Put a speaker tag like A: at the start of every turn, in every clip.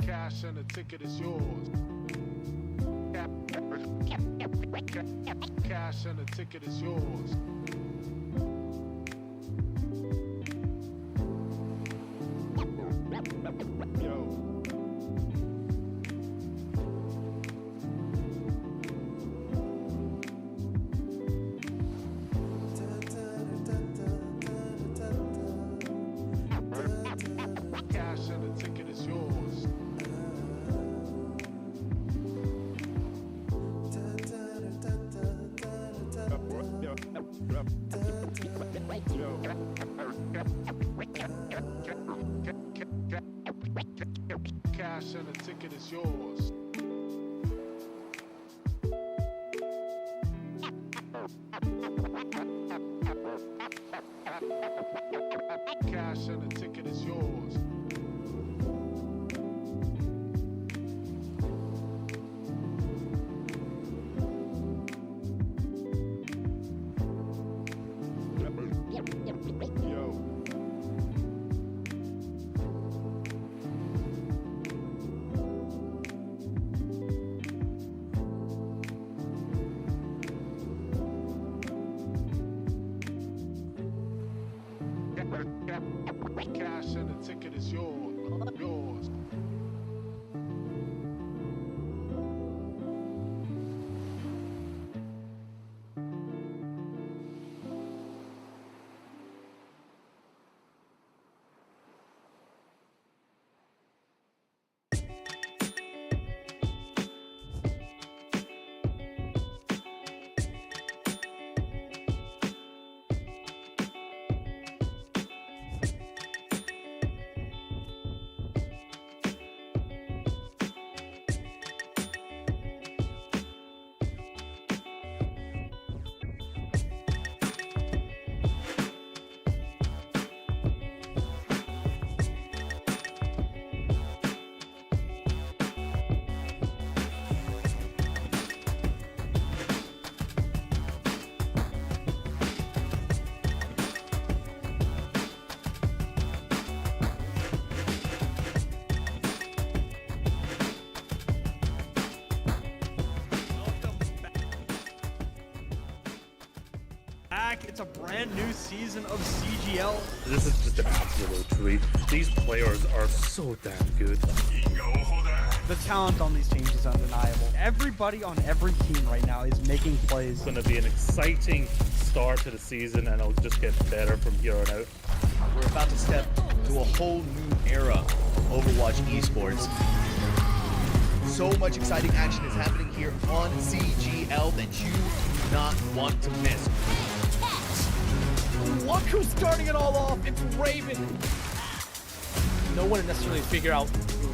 A: Cash and the ticket is yours. Cash and the ticket is yours. Yo. Cash and the ticket is yours. Cash and the ticket is yours. Cash and the ticket is yours. Yo. Cash and the ticket is yours. Yours.
B: It's a brand new season of CGL.
C: This is just an absolute treat. These players are so damn good.
B: The talent on these teams is undeniable. Everybody on every team right now is making plays.
C: It's going to be an exciting start to the season, and it'll just get better from here on out.
D: We're about to step to a whole new era of Overwatch esports. So much exciting action is happening here on CGL that you do not want to miss. Look who's starting it all off, it's Raven.
E: No one to necessarily figure out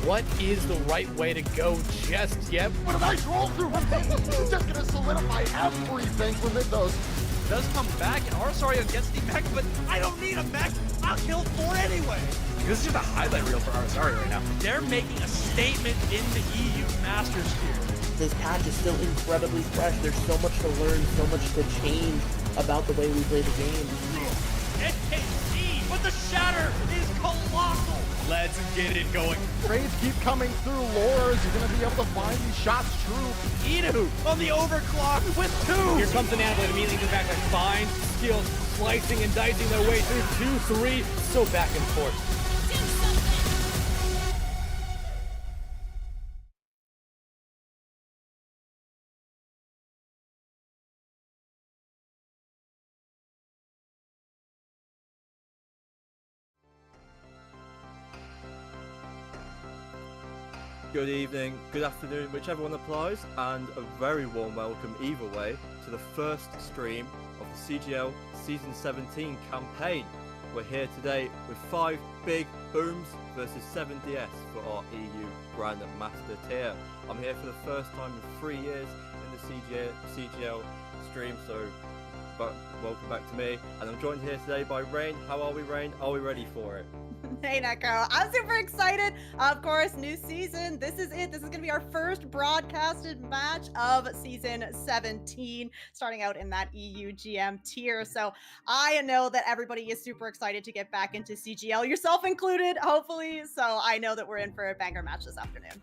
E: what is the right way to go just yet.
F: What a nice roll through from Peyton. He's just gonna solidify everything within those.
B: Does come back, and Arsario gets the mech, but I don't need a mech. I'll kill 4 anyway.
E: This is just a highlight reel for Arsario right now.
B: They're making a statement in the EU Masters here.
G: This patch is still incredibly fresh. There's so much to learn, so much to change about the way we play the game.
B: NKC, but the shatter is colossal.
D: Let's get it going.
F: Trades keep coming through. Lores, you're gonna be able to find these shots true.
B: Idu on the overclock with 2.
E: Here comes an athlete immediately to back, like fine skills, slicing and dicing their way through 2, 3, so back and forth.
H: Good evening, good afternoon, whichever one applies, and a very warm welcome either way to the first stream of the CGL Season 17 campaign. We're here today with 5 big booms versus 7 DS for our EU Grand Master tier. I'm here for the first time in 3 years in the CGL stream, but welcome back to me. And I'm joined here today by Rain. How are we, Rain? Are we ready for it?
I: Hey, Neko. I'm super excited. Of course, new season. This is it. This is going to be our first broadcasted match of Season 17, starting out in that EUGM tier. So I know that everybody is super excited to get back into CGL, yourself included, hopefully. So I know that we're in for a banger match this afternoon.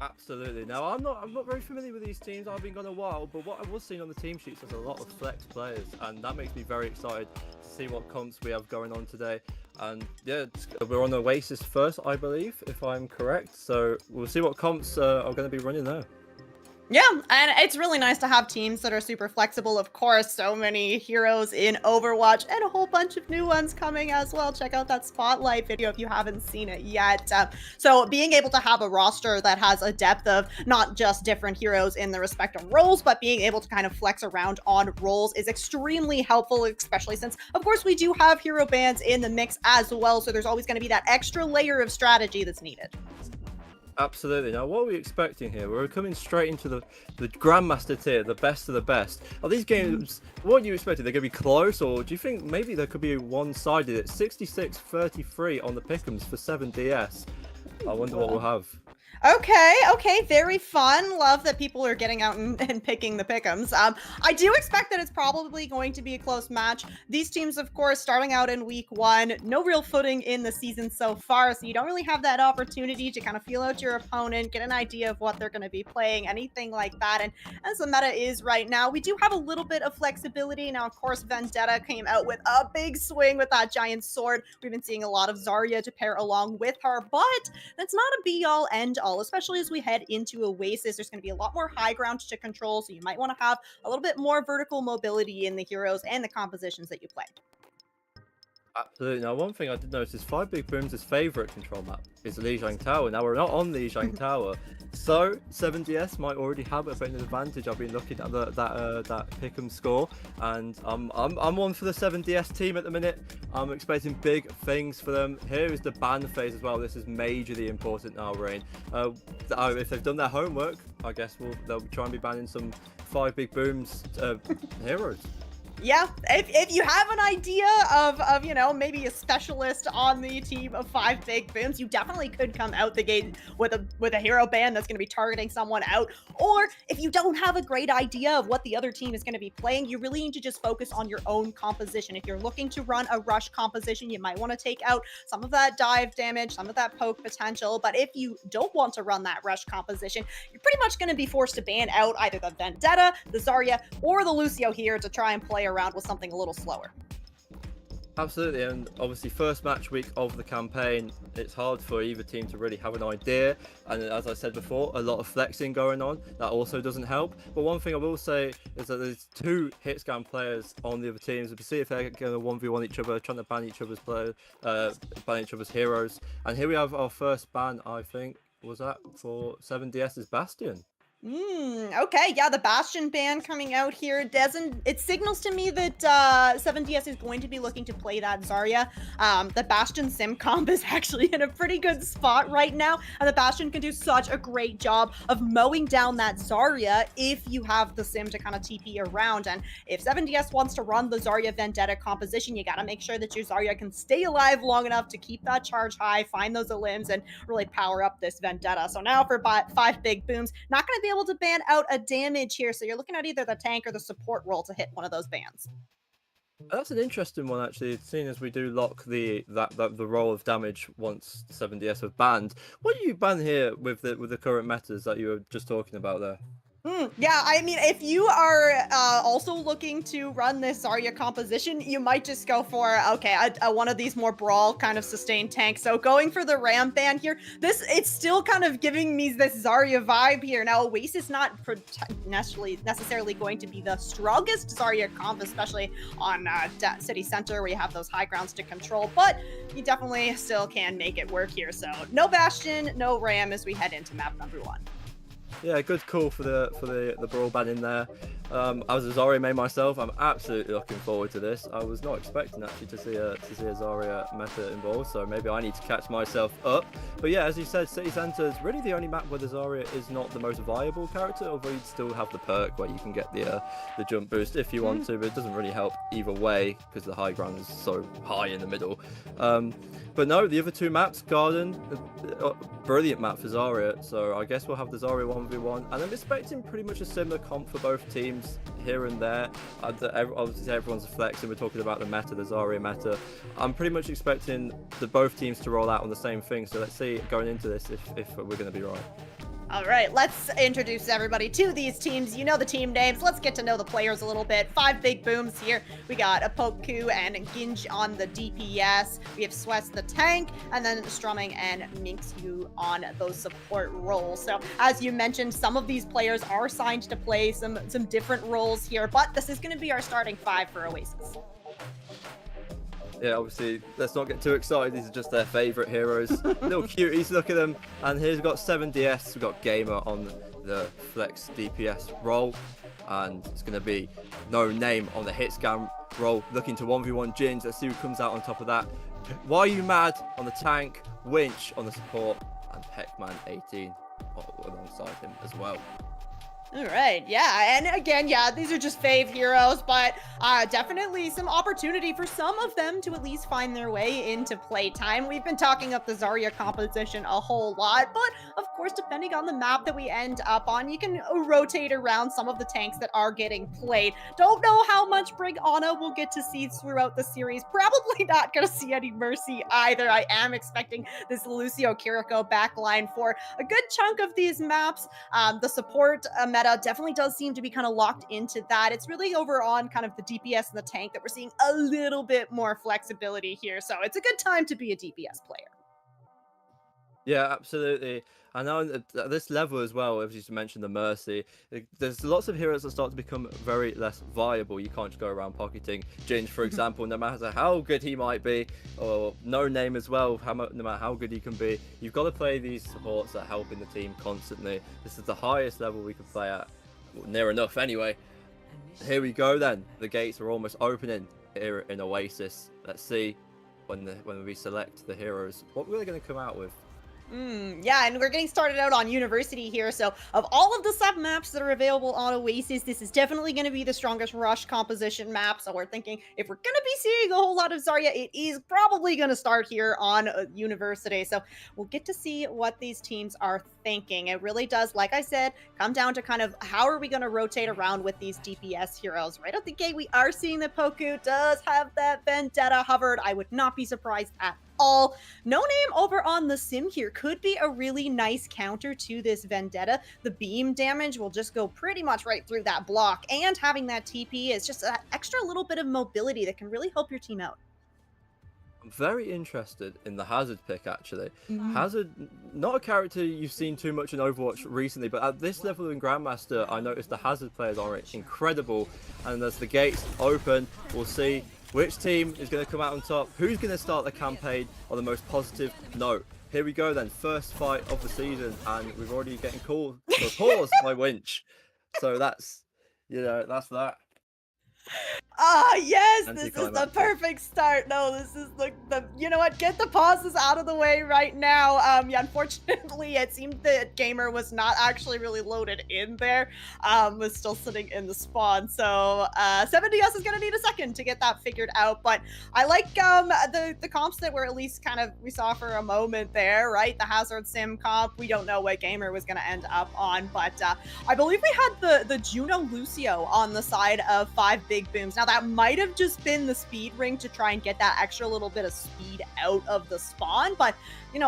H: Absolutely. Now, I'm not very familiar with these teams. I've been gone a while, but what I was seeing on the team sheets was a lot of flex players, and that makes me very excited to see what comps we have going on today. And yeah, we're on Oasis first, I believe, if I'm correct. So we'll see what comps are going to be running there.
I: Yeah, and it's really nice to have teams that are super flexible. Of course, so many heroes in Overwatch and a whole bunch of new ones coming as well. Check out that Spotlight video if you haven't seen it yet. So being able to have a roster that has a depth of not just different heroes in the respective roles, but being able to kind of flex around on roles is extremely helpful, especially since, of course, we do have hero bans in the mix as well. So there's always going to be that extra layer of strategy that's needed.
H: Absolutely. Now, what are we expecting here? We're coming straight into the Grandmaster tier, the best of the best. Are these games, what are you expecting? They're going to be close, or do you think maybe there could be one-sided? It's 66-33 on the pick'ems for 7DS. I wonder what we'll have.
I: Okay, very fun. Love that people are getting out and picking the pick'ems. I do expect that it's probably going to be a close match. These teams, of course, starting out in week 1, no real footing in the season so far, so you don't really have that opportunity to kind of feel out your opponent, get an idea of what they're going to be playing, anything like that. And as the meta is right now, we do have a little bit of flexibility. Now, of course, Vendetta came out with a big swing with that giant sword. We've been seeing a lot of Zarya to pair along with her, but that's not a be-all, end-all. Especially as we head into Oasis, there's going to be a lot more high ground to control, so you might want to have a little bit more vertical mobility in the heroes and the compositions that you play.
H: Absolutely. Now, one thing I did notice is 5 Big Boom's favourite control map is Lijiang Tower. Now, we're not on Lijiang Tower, so 7DS might already have a bit of an advantage. I've been looking at that pick'em score, and I'm one for the 7DS team at the minute. I'm expecting big things for them. Here is the ban phase as well. This is majorly important now, Rain. If they've done their homework, I guess they'll try and be banning some 5 Big Boom's heroes.
I: Yeah, if you have an idea of you know, maybe a specialist on the team of 5 Big Booms, you definitely could come out the gate with a hero ban that's going to be targeting someone out. Or if you don't have a great idea of what the other team is going to be playing, you really need to just focus on your own composition. If you're looking to run a rush composition, you might want to take out some of that dive damage, some of that poke potential. But if you don't want to run that rush composition, you're pretty much going to be forced to ban out either the Vendetta, the Zarya, or the Lucio here to try and play around with something a little slower.
H: Absolutely, and obviously first match week of the campaign, it's hard for either team to really have an idea, and as I said before, a lot of flexing going on. That also doesn't help. But one thing I will say is that there's 2 hitscan players on the other teams. We'll see if they're going to 1v1 each other, trying to ban each other's players, ban each other's heroes. And here we have our first ban, I think, was that for 7DS's Bastion.
I: Okay, yeah, the Bastion ban coming out here it signals to me that 7DS is going to be looking to play that Zarya. The Bastion sim comp is actually in a pretty good spot right now, and the Bastion can do such a great job of mowing down that Zarya if you have the sim to kind of TP around. And if 7DS wants to run the Zarya Vendetta composition, you gotta make sure that your Zarya can stay alive long enough to keep that charge high, find those elims, and really power up this Vendetta. So now for 5 Big Booms, not gonna be able to ban out a damage here, so you're looking at either the tank or the support role to hit one of those bans.
H: That's an interesting one, actually, seeing as we do lock the role of damage once 7DS have banned. What do you ban here with the current metas that you were just talking about there?
I: Yeah, I mean, if you are also looking to run this Zarya composition, you might just go for, okay, one of these more brawl kind of sustained tanks. So going for the Ram ban here, it's still kind of giving me this Zarya vibe here. Now, Oasis not necessarily going to be the strongest Zarya comp, especially on City Center where you have those high grounds to control, but you definitely still can make it work here. So no Bastion, no Ram as we head into map number 1.
H: Yeah, good call for the brawl ban in there. I was a Zarya main myself. I'm absolutely looking forward to this. I was not expecting actually to see a Zarya meta involved, so maybe I need to catch myself up. But yeah, as you said, City Center is really the only map where the Zarya is not the most viable character, although you'd still have the perk where you can get the jump boost if you want to, but it doesn't really help either way because the high ground is so high in the middle. But no, the other two maps, Garden, brilliant map for Zarya. So I guess we'll have the Zarya 1v1. And I'm expecting pretty much a similar comp for both teams here and there. Obviously, everyone's flexing. We're talking about the meta, the Zarya meta. I'm pretty much expecting both teams to roll out on the same thing. So let's see going into this if we're going to be right.
I: All right, let's introduce everybody to these teams. You know the team names. Let's get to know the players a little bit. 5 big booms here. We got Apoku and Ginj on the DPS. We have Swess the tank, and then Strumming and Minxu on those support roles. So as you mentioned, some of these players are signed to play some different roles here, but this is going to be our starting 5 for Oasis.
H: Yeah, obviously, let's not get too excited. These are just their favourite heroes. Little cuties, look at them. And here's we've got 7DS, we've got Gamer on the Flex DPS role. And it's going to be No Name on the hit scan role, looking to 1v1 Jins. Let's see who comes out on top of that. Why Are You Mad on the tank, Winch on the support, and Peckman 18 alongside him as well.
I: All right, yeah, and again, yeah, these are just fave heroes, but definitely some opportunity for some of them to at least find their way into playtime. We've been talking up the Zarya composition a whole lot, but of course, depending on the map that we end up on, you can rotate around some of the tanks that are getting played. Don't know how much Brig Ana we'll get to see throughout the series. Probably not going to see any Mercy either. I am expecting this Lucio Kiriko backline for a good chunk of these maps. The support meta definitely does seem to be kind of locked into that. It's really over on kind of the DPS and the tank that we're seeing a little bit more flexibility here. So it's a good time to be a DPS player.
H: Yeah, absolutely. I know at this level as well, as you mentioned, the Mercy, there's lots of heroes that start to become very less viable. You can't just go around pocketing Ginge, for example, no matter how good he might be, or No Name as well, no matter how good he can be. You've got to play these supports that help in the team constantly. This is the highest level we could play at, near enough anyway. Here we go then. The gates are almost opening here in Oasis. Let's see when we select the heroes, what we're going to come out with.
I: Yeah, and we're getting started out on University here, so of all of the sub-maps that are available on Oasis, this is definitely going to be the strongest rush composition map, so we're thinking if we're going to be seeing a whole lot of Zarya, it is probably going to start here on University, so we'll get to see what these teams are thinking. It really does, like I said, come down to kind of how are we going to rotate around with these DPS heroes. Right out the gate, we are seeing that Poku does have that Vendetta hovered. I would not be surprised at all. No Name over on the Sim here could be a really nice counter to this Vendetta. The beam damage will just go pretty much right through that block, and having that TP is just that extra little bit of mobility that can really help your team out.
H: I'm very interested in the Hazard pick, actually. Hazard, not a character you've seen too much in Overwatch recently, but at this level in Grandmaster, I noticed the Hazard players are incredible. And as the gates open, we'll see which team is going to come out on top, who's going to start the campaign on the most positive note. Here we go then, first fight of the season, and we've already getting called for a pause by Winch. So that's, that's that.
I: Ah, yes, this is the perfect start. No, this is the you know what, get the pauses out of the way right now. Yeah, unfortunately, it seemed that Gamer was not actually really loaded in there, was still sitting in the spawn. So 7DS is gonna need a second to get that figured out, but I like the comps that were at least kind of, we saw for a moment there, right? The Hazard Sim comp, we don't know what Gamer was gonna end up on, but I believe we had the Juno Lucio on the side of 5 big booms. Now that might have just been the speed ring to try and get that extra little bit of speed out of the spawn, but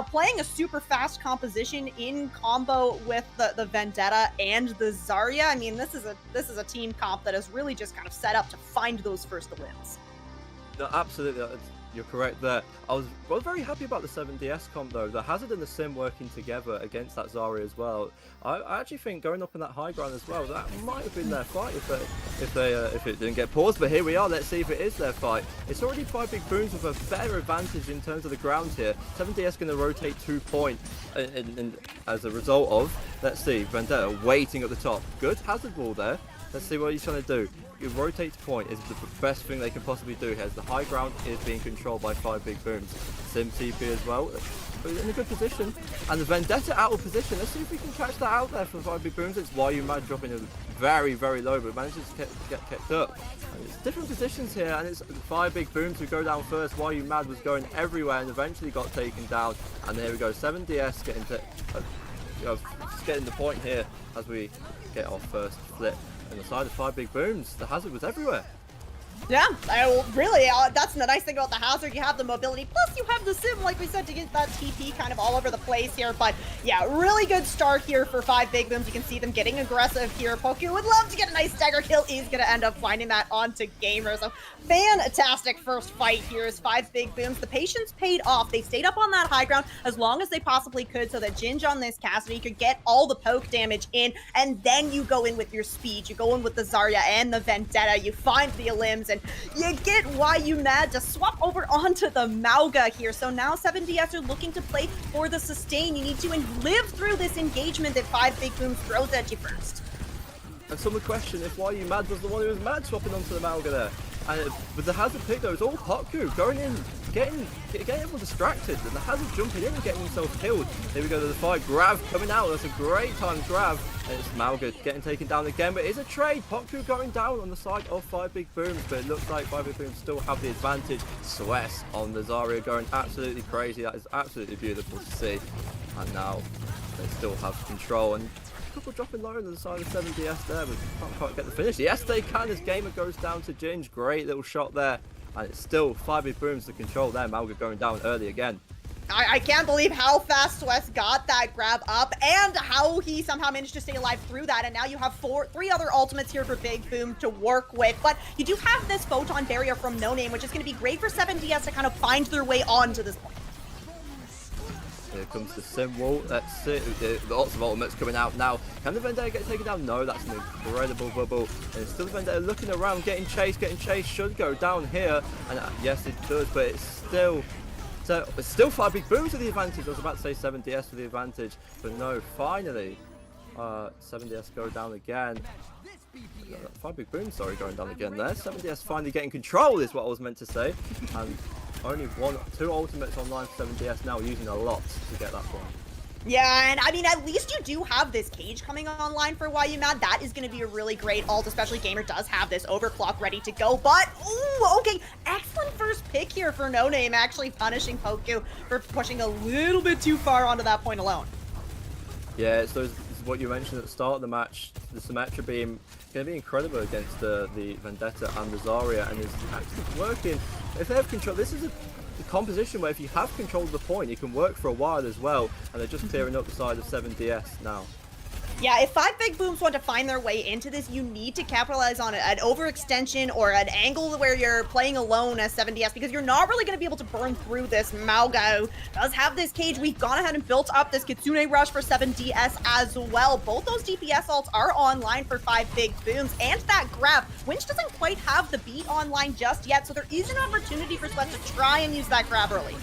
I: playing a super fast composition in combo with the Vendetta and the Zarya, I mean, this is a team comp that is really just kind of set up to find those first wins.
H: No, absolutely. You're correct there. I was very happy about the 7DS comp though. The Hazard and the Sim working together against that Zarya as well. I actually think going up in that high ground as well, that might have been their fight if it didn't get paused. But here we are. Let's see if it is their fight. It's already 5 big booms with a better advantage in terms of the ground here. 7DS going to rotate 2 points as a result of. Let's see, Vendetta waiting at the top. Good Hazard wall there. Let's see what he's trying to do. rotate to point is the best thing they can possibly do here. The high ground is being controlled by 5 big booms. Sim TP as well, in a good position. And the Vendetta out of position. Let's see if we can catch that out there for 5 big booms. It's YU Mad dropping a very, very low, but manages to get kept up. And it's different positions here, and it's 5 big booms who go down first. YU Mad was going everywhere and eventually got taken down. And there we go, 7DS getting getting the point here as we get our first flip. On the side of 5 big booms, the hazard was everywhere.
I: Yeah, really, that's the nice thing about the hazard. You have the mobility, plus you have the sim, like we said, to get that TP kind of all over the place here. But yeah, really good start here for 5 big booms. You can see them getting aggressive here. Poku would love to get a nice stagger kill. He's going to end up finding that onto Gamer. So fantastic first fight here is 5 big booms. The patience paid off. They stayed up on that high ground as long as they possibly could so that Ginge on this Cassidy could get all the poke damage in. And then you go in with your speed. You go in with the Zarya and the Vendetta. You find the Elims. And you get YU Mad to swap over onto the Mauga here. So now 7DS are looking to play for the sustain. You need to live through this engagement that 5 big booms throws at you first.
H: And some would question if YU Mad was the one who was mad swapping onto the Mauga there. And with the hazard pick though, it's all Potku going in, getting everyone distracted, and the hazard jumping in and getting himself killed. Here we go to the fight. Grav coming out. That's a great time, Grav. And it's Mauga getting taken down again, but it's a trade. Potku going down on the side of 5 big booms, but it looks like 5 big booms still have the advantage. Sweat on the Zarya going absolutely crazy. That is absolutely beautiful to see. And now they still have control. And couple dropping low on the side of 7DS there, but can't quite get the finish. Yes, they can as Gamer goes down to Ginge. Great little shot there. And it's still 5 big booms to control there. Mauga going down early again.
I: I can't believe how fast West got that grab up and how he somehow managed to stay alive through that. And now you have 3 other ultimates here for Big Boom to work with. But you do have this photon barrier from No Name, which is going to be great for 7DS to kind of find their way on to this point.
H: Here comes the Sim wall. That's it. Lots of ultimates coming out now. Can the Vendetta get taken down? No, that's an incredible bubble. And it's still the Vendetta looking around, getting chased. Should go down here. And yes, it does, but it's still 5 big booms with the advantage. I was about to say 7DS with the advantage, but no, finally 7DS go down again. 5 big booms, sorry, going down again there. 7DS finally getting control is what I was meant to say. And only 2 ultimates online for 7DS now, using a lot to get that point.
I: Yeah, and I mean, at least you do have this cage coming online for YU Mad. That is going to be a really great ult, especially Gamer does have this overclock ready to go. But, ooh, okay, excellent first pick here for No Name, actually punishing Poku for pushing a little bit too far onto that point alone.
H: Yeah, it's what you mentioned at the start of the match, the Symmetra beam going to be incredible against the Vendetta and the Zarya, and is actually working. If they have control, this is a composition where if you have control of the point, it can work for a while as well, and they're just clearing up the side of 7DS now.
I: Yeah, if 5 big booms want to find their way into this, you need to capitalize on an overextension or an angle where you're playing alone as 7DS, because you're not really going to be able to burn through this. Mauga does have this cage. We've gone ahead and built up this Kitsune Rush for 7DS as well. Both those DPS ults are online for 5 big booms, and that grab. Winch doesn't quite have the beat online just yet, so there is an opportunity for Sweat to try and use that grab early.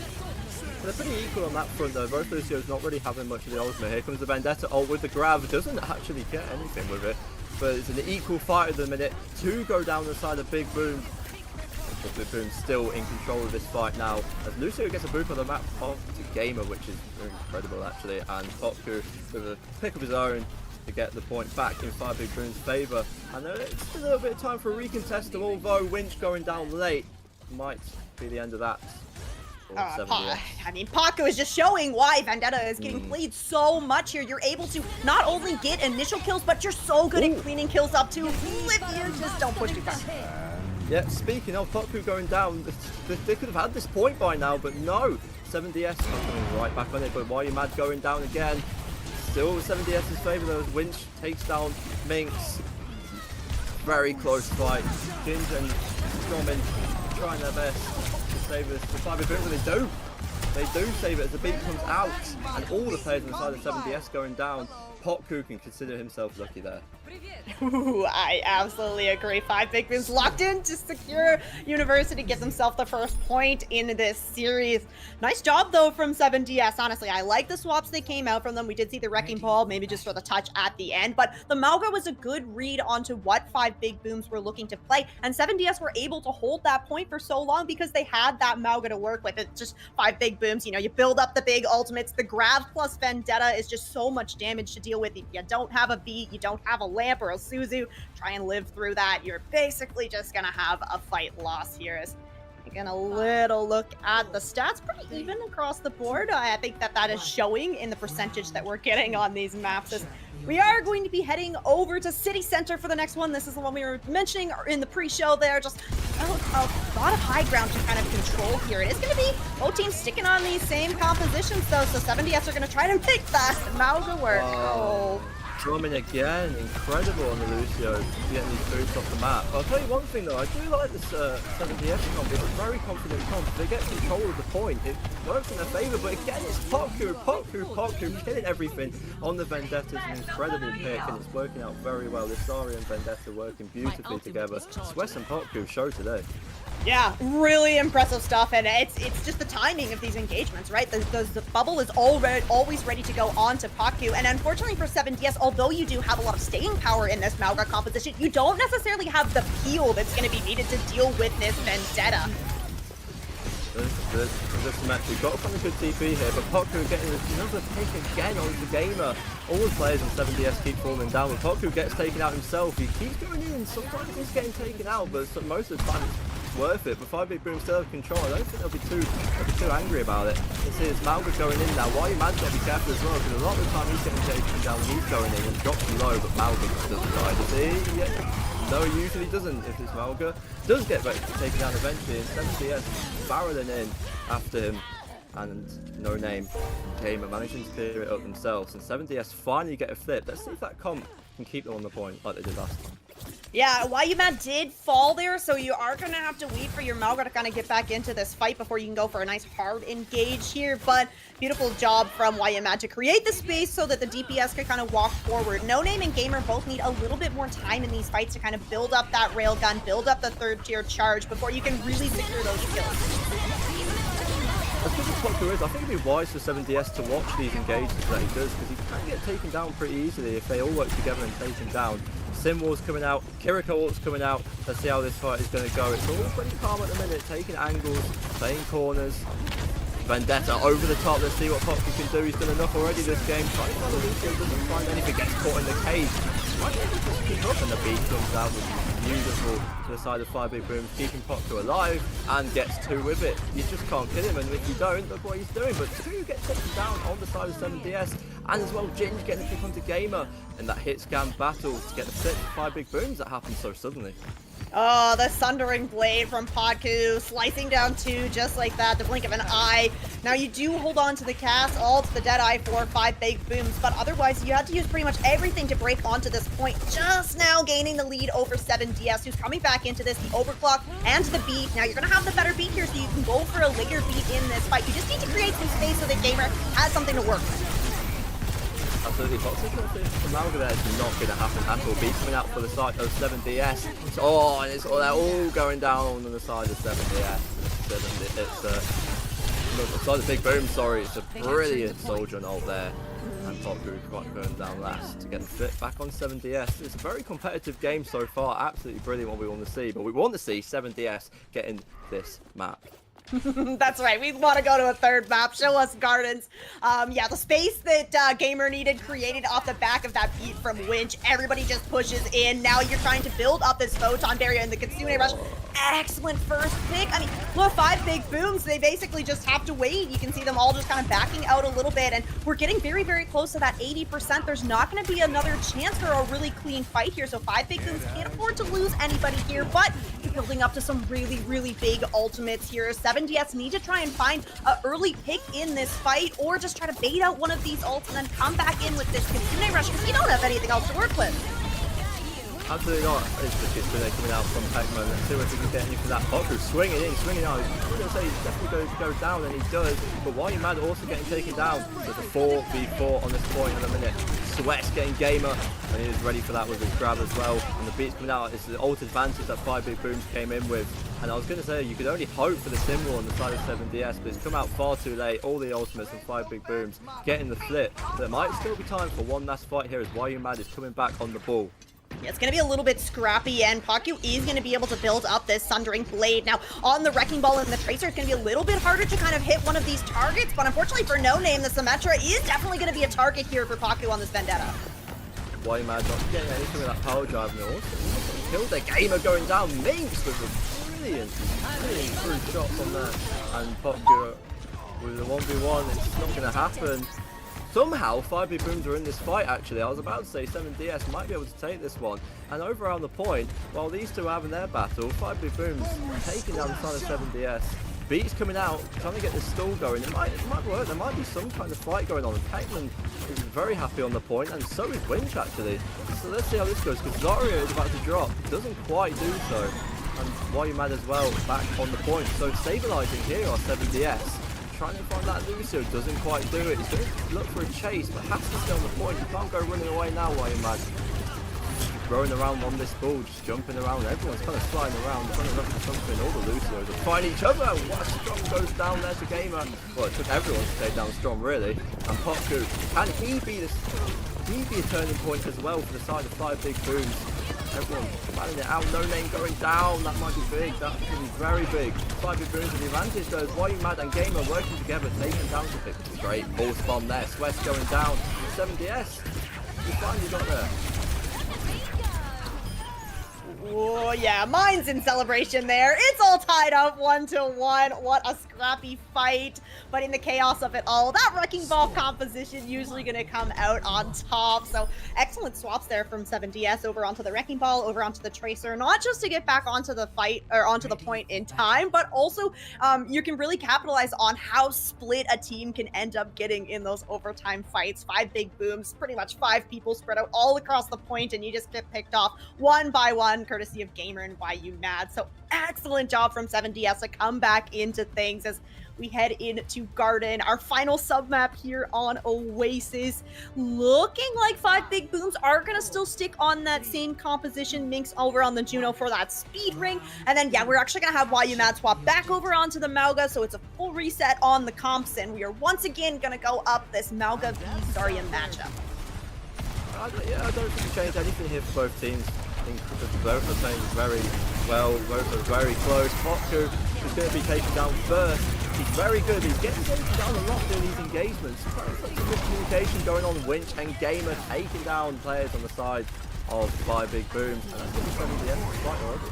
H: They're pretty equal on that front though. Both Lucio's not really having much of the ultimate. Here comes the Vendetta ult with the grab. Doesn't actually get anything with it, but it's an equal fight at the minute. 2 go down the side of Big Boom. But Big Boom's still in control of this fight now, as Lucio gets a boot on the map off to Gamer, which is incredible actually, and Potku with a pick of his own to get the point back in 5 big Boom's favour. And it's still a little bit of time for a recontest, although Winch going down late might be the end of that.
I: I mean, Paco is just showing why Vendetta is getting played so much here. You're able to not only get initial kills, but you're so good at cleaning kills up too. If you just don't push too far.
H: Yeah, speaking of Potku going down, they could have had this point by now, but no. 7DS coming right back on it, but YU Mad going down again. Still 7DS's favour though, as Winch takes down Minx. Very close fight. Ginge and Stromin trying their best to save this. The 5 big boom, they do save it as the beat comes out, and all the players on the side of 7DS going down. Potku can consider himself lucky there.
I: Ooh, I absolutely agree. 5 big booms locked in to secure University, get themselves the first point in this series. Nice job, though, from 7DS. Honestly, I like the swaps that came out from them. We did see the Wrecking Ball, maybe just for the touch at the end, but the Mauga was a good read onto what 5 big booms were looking to play, and 7DS were able to hold that point for so long because they had that Mauga to work with. It's just 5 big booms. You know, you build up the big ultimates. The Grav plus Vendetta is just so much damage to deal with. If you don't have a beat, you don't have a lamp or a Suzu, try and live through that. You're basically just gonna have a fight loss here. As taking a little look at the stats, pretty even across the board. I think that is showing in the percentage that we're getting on these maps. As we are going to be heading over to City Center for the next one. This is the one we were mentioning in the pre-show there. Just a lot of high ground to kind of control here. It is going to be both teams sticking on these same compositions, though, so 7DS are going to try to make that Mauga work. Oh.
H: Drumming again, incredible on the Lucio, getting these boots off the map. I'll tell you one thing though, I do like this 7DS comp. It's a very confident comp. They get control of the point. It works in their favour, but again, it's Potku killing everything on the Vendetta. An incredible pick, and it's working out very well. This Sari and Vendetta working beautifully together. Sweat and Potku show today.
I: Yeah, really impressive stuff, and it's just the timing of these engagements, right? The bubble is always ready to go on to Potku, and unfortunately for 7DS, although you do have a lot of staying power in this Mauga composition, you don't necessarily have the peel that's going to be needed to deal with this Vendetta.
H: This match, we've got a good TP here, but Potku getting another pick again onto Gamer. All the players on 7DS keep falling down, but Potku gets taken out himself. He keeps going in, sometimes he's getting taken out, but most of the time it's worth it. But 5 big booms still have control. I don't think they'll be too angry about it. You see, it's Mauga going in now. Why Mad's got to be careful as well, because a lot of the time he's getting taken down, he's going in and drops him low, but Mauga doesn't die, does he? Yeah. No, he usually doesn't if it's Mauga. Does get taken down eventually, and 7DS barreling in after him, and No Name Gamer managing to clear it up themselves, and 7DS finally get a flip. Let's see if that comp can keep them on the point like they did last time.
I: Yeah, YuMad did fall there, so you are going to have to wait for your Mauga to kind of get back into this fight before you can go for a nice hard engage here, but beautiful job from YuMad to create the space so that the DPS could kind of walk forward. No Name and Gamer both need a little bit more time in these fights to kind of build up that railgun, build up the 3rd tier charge before you can really secure those kills.
H: As good as Potku is, I think it'd be wise for 7DS to watch these engagements that he does, because he can get taken down pretty easily if they all work together and take him down. Simwall's coming out, Kiriko ult's coming out. Let's see how this fight is going to go. It's all pretty calm at the minute, taking angles, playing corners. Vendetta over the top, let's see what Potku can do. He's done enough already this game. Trying to find the Lucio, doesn't find anything, gets caught in the cage. Might be able to just keep up, and the beat comes out, which is beautiful to the side of 5 big booms, keeping Potku alive, and gets 2 with it. You just can't kill him, and if you don't, look what he's doing. But 2 get taken down on the side of 7DS, and as well Ginge getting a pick onto Gamer, and that hit scan battle to get the flip for 5 big booms that happened so suddenly.
I: Oh, the Sundering Blade from Potku, slicing down 2 just like that, the blink of an eye. Now you do hold on to the cast, all to the dead eye for 5 big booms, but otherwise you had to use pretty much everything to break onto this point. Just now gaining the lead over 7DS, who's coming back into this, the overclock and the beat. Now you're going to have the better beat here, so you can go for a later beat in this fight. You just need to create some space so that Gamer has something to work with.
H: Absolutely, toxic from Mauga there is not going to happen at all. Beat coming out for the side of 7DS. Oh, and it's all going down on the side of 7DS. It's the side of Big Boom, sorry. It's a brilliant soldier ult there. And Potku going down last to get the flip back on 7DS. It's a very competitive game so far. Absolutely brilliant what we want to see. But we want to see 7DS getting this map.
I: That's right, we want to go to a 3rd map. Show us Gardens. Yeah, the space that Gamer needed created off the back of that beat from Winch. Everybody just pushes in. Now you're trying to build up this photon barrier and the Kitsune Rush. Excellent first pick. I mean, look, 5 big booms. They basically just have to wait. You can see them all just kind of backing out a little bit, and we're getting very, very close to that 80%. There's not going to be another chance for a really clean fight here, so 5 big booms can't afford to lose anybody here, but you're building up to some really, really big ultimates here. 7DS need to try and find an early pick in this fight, or just try to bait out one of these ults and then come back in with this Kitsune Rush, because you don't have anything else to work with.
H: Absolutely not. It's just it's grenade coming out from Pekman. Let's see if he can get anything from that. Poku swinging in, swinging out. I'm going to say he's definitely going to go down, and he does. But Why You Mad also getting taken down. There's a 4v4 on this point in a minute. Sweat's getting Gamer, and he is ready for that with his grab as well. And the beat's coming out. It's the ult advantage that 5 Big Booms came in with. And I was going to say, you could only hope for the symbol on the side of 7DS, but it's come out far too late. All the ultimates and 5 Big Booms getting the flip. There might still be time for one last fight here as Why You Mad is coming back on the ball.
I: Yeah, it's going to be a little bit scrappy, and Paku is going to be able to build up this Sundering Blade. Now, on the Wrecking Ball and the Tracer, it's going to be a little bit harder to kind of hit one of these targets, but unfortunately for No Name, the Symmetra is definitely going to be a target here for Paku on this Vendetta.
H: Why You Mad not getting anything with that power drive, and also killed their Gamer going down. Minx with a brilliant through shots on there, and Paku with the 1v1, it's not going to happen. Somehow, 5 Big Booms are in this fight, actually. I was about to say 7DS might be able to take this one. And over around the point, while these two are having their battle, 5 Big Booms taking down the side of 7DS. Beat's coming out, trying to get this stall going. It might work. There might be some kind of fight going on. And Pekman is very happy on the point, and so is Winch, actually. So let's see how this goes, because Zarya is about to drop. Doesn't quite do so. And Why You Mad as well, back on the point. So stabilizing here on 7DS. Trying to find that Lucio, doesn't quite do it. He's going to look for a chase, but has to stay on the point. You can't go running away now, Why You Mad. Rolling around on this ball, just jumping around. Everyone's kind of flying around, trying to look for something. All the Lucios are fighting each other. What Strong goes down there to Gamer. Well, it took everyone to take down Strong, really. And Paku, can he be a turning point as well for the side of 5 Big Booms? Everyone planning it out. No Name going down. That might be big. That could be very big. 5 Big Booms with the advantage though. Why You Mad and Gamer working together, taking down the pick. Great ball spawn there. Sweat's going down. 7DS. We finally got there.
I: Oh yeah, mine's in celebration there. It's all tied up 1-1. What a scrappy fight. But in the chaos of it all, that Wrecking Ball composition usually going to come out on top. So excellent swaps there from 7DS over onto the Wrecking Ball, over onto the Tracer. Not just to get back onto the fight or onto the point in time, but also you can really capitalize on how split a team can end up getting in those overtime fights. 5 Big Booms, pretty much 5 people spread out all across the point, and you just get picked off one by one, courtesy of Gamer and Why You Mad. So excellent job from 7DS to come back into things as we head into Garden, our final sub-map here on Oasis. Looking like 5 Big Booms are going to still stick on that same composition. Minx over on the Juno for that speed ring. And then, yeah, we're actually going to have Why You Mad swap back over onto the Mauga, so it's a full reset on the comps, and we are once again going to go up this Mauga v Zarya matchup.
H: I don't think we changed anything here for both teams. I think both are playing very well, both are very close. Paku is going to be taken down first. He's very good. He's getting taken down a lot in these engagements. Such a miscommunication going on. Winch and Gamer taking down players on the side of 5 Big Booms. And that's going to be coming to the end of the fight already.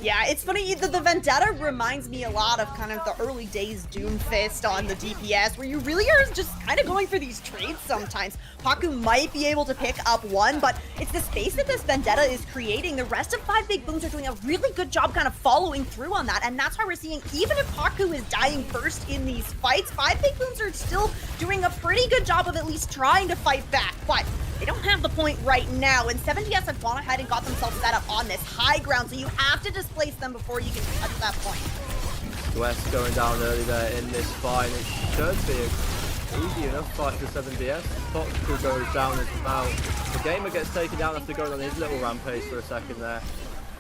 I: Yeah, it's funny, the Vendetta reminds me a lot of kind of the early days Doomfist on the DPS, where you really are just kind of going for these trades sometimes. Paku might be able to pick up one, but it's the space that this Vendetta is creating. The rest of 5 Big Booms are doing a really good job kind of following through on that, and that's why we're seeing, even if Paku is dying first in these fights, 5 Big Booms are still doing a pretty good job of at least trying to fight back, but they don't have the point right now, and 7DS have gone ahead and got themselves set up on this high ground, so you have to displace them before you can touch that point.
H: West going down early there in this fight. It should be an easy enough fight for 7DS. Paku goes down as well. The Gamer gets taken down after going on his little rampage for a second there.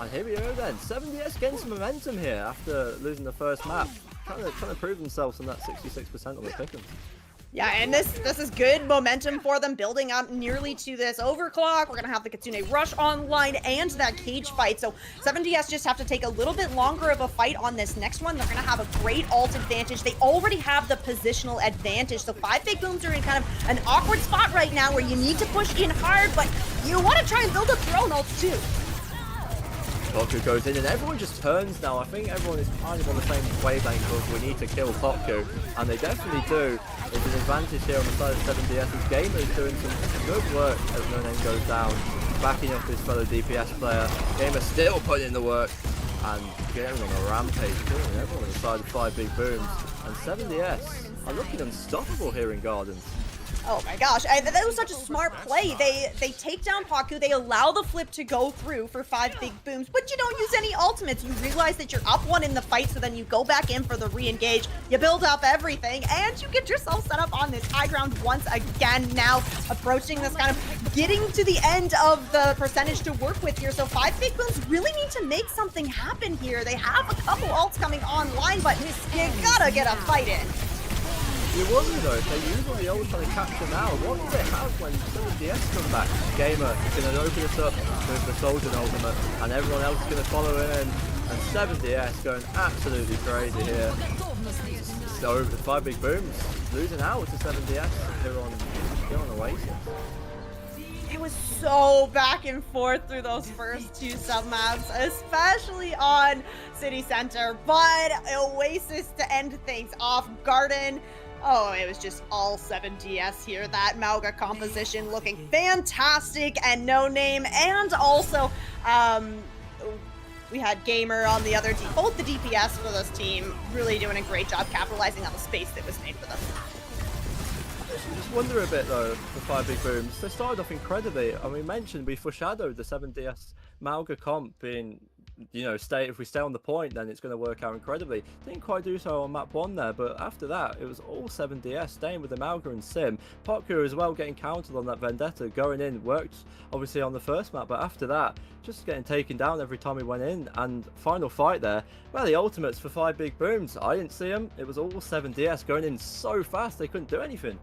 H: And here we go then. 7DS getting some momentum here after losing the first map. Trying to prove themselves on that 66% on the pick'ems.
I: Yeah, and this is good momentum for them, building up nearly to this overclock. We're going to have the Kitsune Rush online and that cage fight. So 7DS just have to take a little bit longer of a fight on this next one. They're going to have a great ult advantage. They already have the positional advantage. So 5 Big Booms are in kind of an awkward spot right now where you need to push in hard, but you want to try and build up your own ults too.
H: Paku goes in and everyone just turns now. I think everyone is kind of on the same wavelength of we need to kill Paku, and they definitely do. There's an advantage here on the side of 7DS's. Gamer is doing some good work as No Name goes down, backing up his fellow DPS player. Gamer still putting in the work and getting on a rampage, killing everyone on the side of 5 Big Booms. And 7DS are looking unstoppable here in Gardens.
I: Oh my gosh, that was such a smart play. They take down Paku, they allow the flip to go through for 5 big booms, but you don't use any ultimates. You realize that you're up 1 in the fight, so then you go back in for the re-engage, you build up everything, and you get yourself set up on this high ground once again. Now approaching this kind of getting to the end of the percentage to work with here, so 5 big booms really need to make something happen here. They have a couple ults coming online, but you gotta get a fight in.
H: You wonder though, if they use all the old trying to catch them out, what do they have when 7DS come back? Gamer is going to open this up with the Soldier ultimate, and everyone else is going to follow in, and 7DS going absolutely crazy here. So the 5 big booms losing out to 7DS here on Oasis.
I: It was so back and forth through those first 2 sub-maps, especially on City Center, but Oasis to end things off. Garden, oh, it was just all 7DS here. That Mauga composition looking fantastic, and No Name, and also we had Gamer on the other team. Both the DPS for this team really doing a great job capitalizing on the space that was made for them.
H: I just wonder a bit though, the 5 big booms. They started off incredibly. I mean, we foreshadowed the 7DS Mauga comp being, you know, if we stay on the point, then it's going to work out incredibly. Didn't quite do so on map 1 there, but after that, it was all 7DS staying with the Mauga and Sim. Potku as well getting countered on that Vendetta, going in, worked obviously on the first map, but after that, just getting taken down every time he went in. And final fight there, well, the ultimates for 5 big booms, I didn't see them. It was all 7DS going in so fast they couldn't do anything.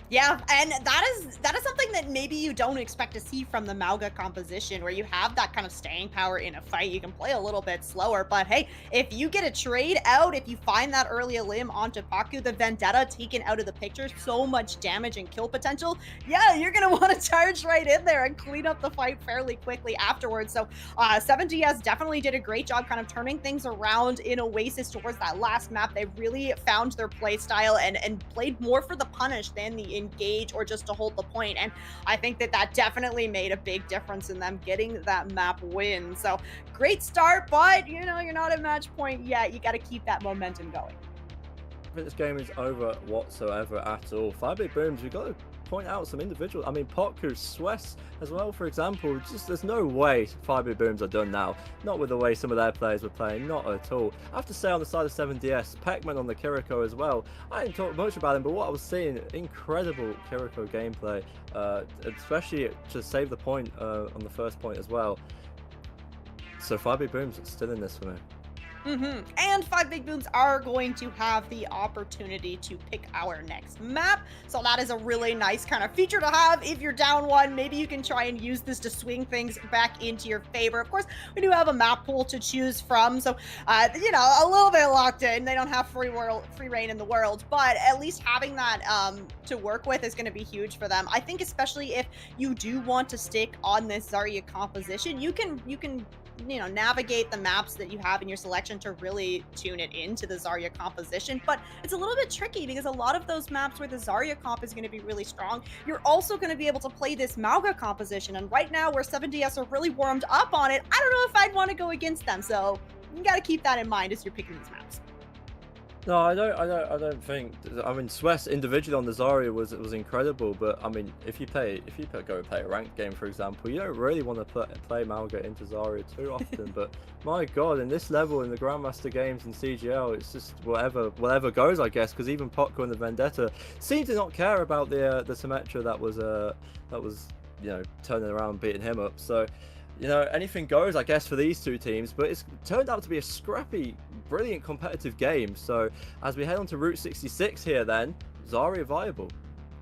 I: Yeah, and that is something that maybe you don't expect to see from the Mauga composition, where you have that kind of staying power in a fight. You can play a little bit slower, but hey, if you get a trade out, if you find that early limb onto Paku, the Vendetta taken out of the picture, so much damage and kill potential, yeah, you're gonna want to charge right in there and clean up the fight fairly quickly afterwards. So 7DS definitely did a great job kind of turning things around in Oasis towards that last map. They really found their play style and played more for the punish than the engage or just to hold the point, and I think that definitely made a big difference in them getting that map win. So great start, but you know, you're not at match point yet. You got to keep that momentum going.
H: I think this game is over whatsoever at all. 5 big booms, we've got to point out some individual. I mean, Potku, Swiss as well, for example. Just there's no way 5 big booms are done now. Not with the way some of their players were playing, not at all. I have to say, on the side of 7DS, Peckman on the Kiriko as well. I didn't talk much about him, but what I was seeing, incredible Kiriko gameplay, especially to save the point on the first point as well. So 5 big booms still in this for me.
I: And 5 big booms are going to have the opportunity to pick our next map, so that is a really nice kind of feature to have. If you're down 1, maybe you can try and use this to swing things back into your favor. Of course, we do have a map pool to choose from, so you know, a little bit locked in. They don't have free reign in the world, but at least having that to work with is going to be huge for them. I think especially if you do want to stick on this Zarya composition, you can you know, navigate the maps that you have in your selection to really tune it into the Zarya composition, but it's a little bit tricky because a lot of those maps where the Zarya comp is going to be really strong, you're also going to be able to play this Mauga composition, and right now where 7DS are really warmed up on it, I don't know if I'd want to go against them, so you got to keep that in mind as you're picking these maps.
H: No, I don't think. I mean, Swiss individually on the Zarya was incredible, but I mean, if you go and play a ranked game, for example, you don't really want to play Mauga into Zarya too often. But my God, in this level in the Grandmaster games in CGL, it's just whatever goes, I guess. Because even Potko and the Vendetta seem to not care about the Symmetra that was you know, turning around and beating him up. So, you know, anything goes, I guess, for these 2 teams, but it's turned out to be a scrappy, brilliant competitive game. So as we head on to Route 66 here then, Zarya viable.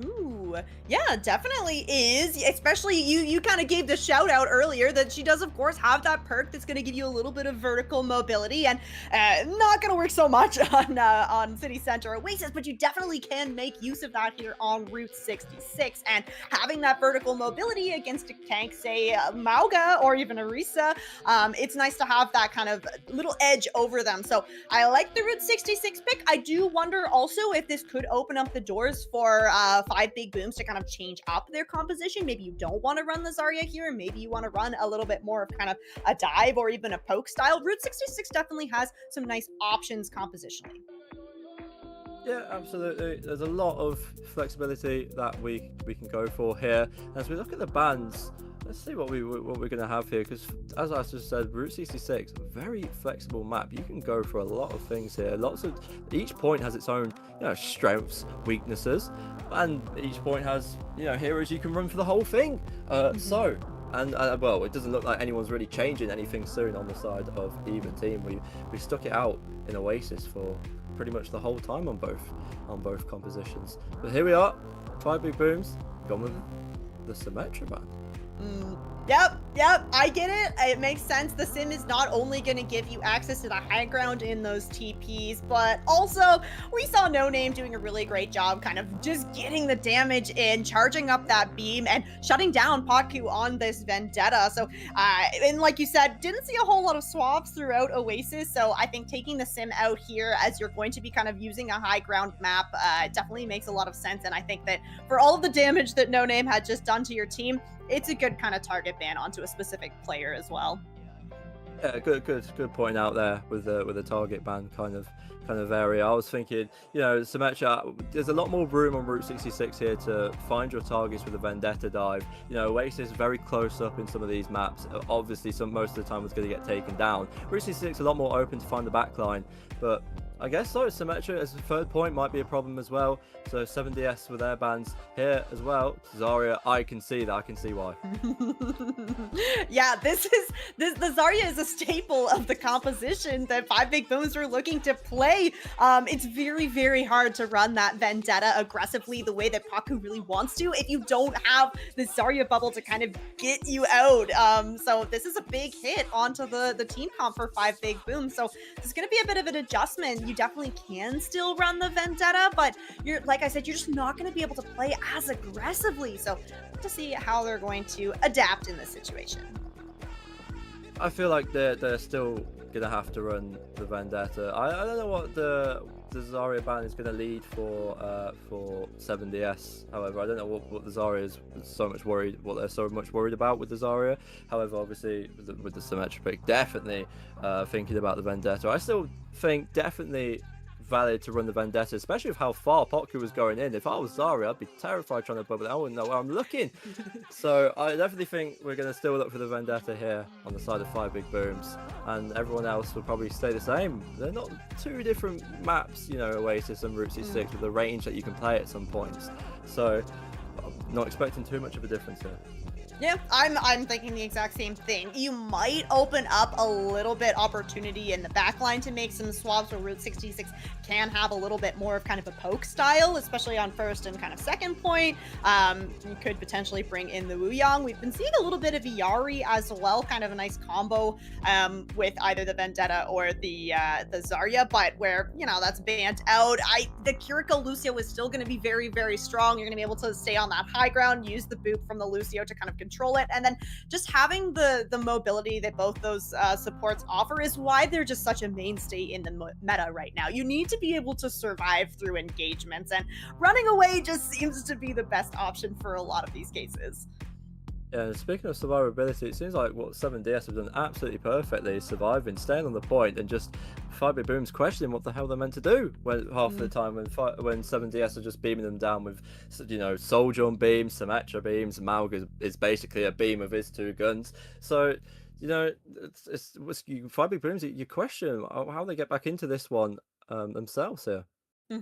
I: Ooh, yeah, definitely is. Especially you kind of gave the shout out earlier that she does, of course, have that perk that's going to give you a little bit of vertical mobility, and not going to work so much on City Center Oasis, but you definitely can make use of that here on Route 66. And having that vertical mobility against a tank, say Mauga or even Orisa, it's nice to have that kind of little edge over them. So I like the Route 66 pick. I do wonder also if this could open up the doors for 5 big booms to kind of change up their composition. Maybe you don't want to run the Zarya here, and maybe you want to run a little bit more of kind of a dive or even a poke style. Route 66 definitely has some nice options compositionally.
H: Yeah, absolutely. There's a lot of flexibility that we can go for here. As we look at the bans, let's see what we're going to have here, because as I just said, Route 66, very flexible map. You can go for a lot of things here. Each point has its own, strengths, weaknesses, and each point has, heroes you can run for the whole thing. Well, it doesn't look like anyone's really changing anything soon on the side of either team. We stuck it out in Oasis for pretty much the whole time on both compositions. But here we are, 5 big booms, gone with the Symmetra ban.
I: Yep, I get it. It makes sense. The sim is not only going to give you access to the high ground in those TPs, but also we saw No Name doing a really great job kind of just getting the damage in, charging up that beam, and shutting down Paku on this Vendetta. So, and like you said, didn't see a whole lot of swaps throughout Oasis, so I think taking the sim out here as you're going to be kind of using a high ground map definitely makes a lot of sense, and I think that for all of the damage that No Name had just done to your team, it's a good kind of target ban onto a specific player as well.
H: Yeah, good point out there with the target ban kind of area. I was thinking, Symmetra, there's a lot more room on Route 66 here to find your targets with a Vendetta dive. Oasis is very close up in some of these maps. Obviously, most of the time it's going to get taken down. Route 66 a lot more open to find the backline, but I guess so. Symmetra as a third point might be a problem as well. So 7DS with their bans here as well. Zarya, I can see that. I can see why.
I: Yeah, the Zarya is a staple of the composition that 5 Big Booms are looking to play. It's very, very hard to run that Vendetta aggressively the way that Paku really wants to if you don't have the Zarya bubble to kind of get you out. So this is a big hit onto the team comp for 5 Big Booms. So it's going to be a bit of an adjustment. You definitely can still run the Vendetta, but like I said, you're just not going to be able to play as aggressively. So to see how they're going to adapt in this situation.
H: I feel like they're still gonna have to run the Vendetta. I don't know what the Zarya ban is gonna lead for 7DS. However, I don't know what the Zarya is so much worried. What they're so much worried about with the Zarya. However, obviously with the Symmetra pick, definitely thinking about the Vendetta. I still think definitely valid to run the Vendetta, especially with how far Paku was going in. If I was Zarya, I'd be terrified trying to bubble it. I wouldn't know where I'm looking. So I definitely think we're going to still look for the Vendetta here on the side of 5 Big Booms, and everyone else will probably stay the same. They're not two different maps, Oasis and Route 66, with the range that you can play at some points. So I'm not expecting too much of a difference here.
I: Yeah, I'm thinking the exact same thing. You might open up a little bit opportunity in the backline to make some swaps where Route 66 can have a little bit more of kind of a poke style, especially on first and kind of second point. You could potentially bring in the Wuyang. We've been seeing a little bit of Yari as well, kind of a nice combo with either the Vendetta or the Zarya, but where, that's banned out. The Kiriko Lucio is still going to be very, very strong. You're going to be able to stay on that high ground, use the boop from the Lucio to kind of control it, and then just having the mobility that both those supports offer is why they're just such a mainstay in the meta right now. You need to be able to survive through engagements, and running away just seems to be the best option for a lot of these cases.
H: Yeah, speaking of survivability, it seems like what 7DS have done absolutely perfectly is surviving, staying on the point, and just 5 Big Booms questioning what the hell they're meant to do when half the time when 7DS are just beaming them down with, Sojourn beams, Symmetra beams, Malg is basically a beam of his 2 guns. So, it's 5 Big Booms, you question how they get back into this one themselves here.
I: I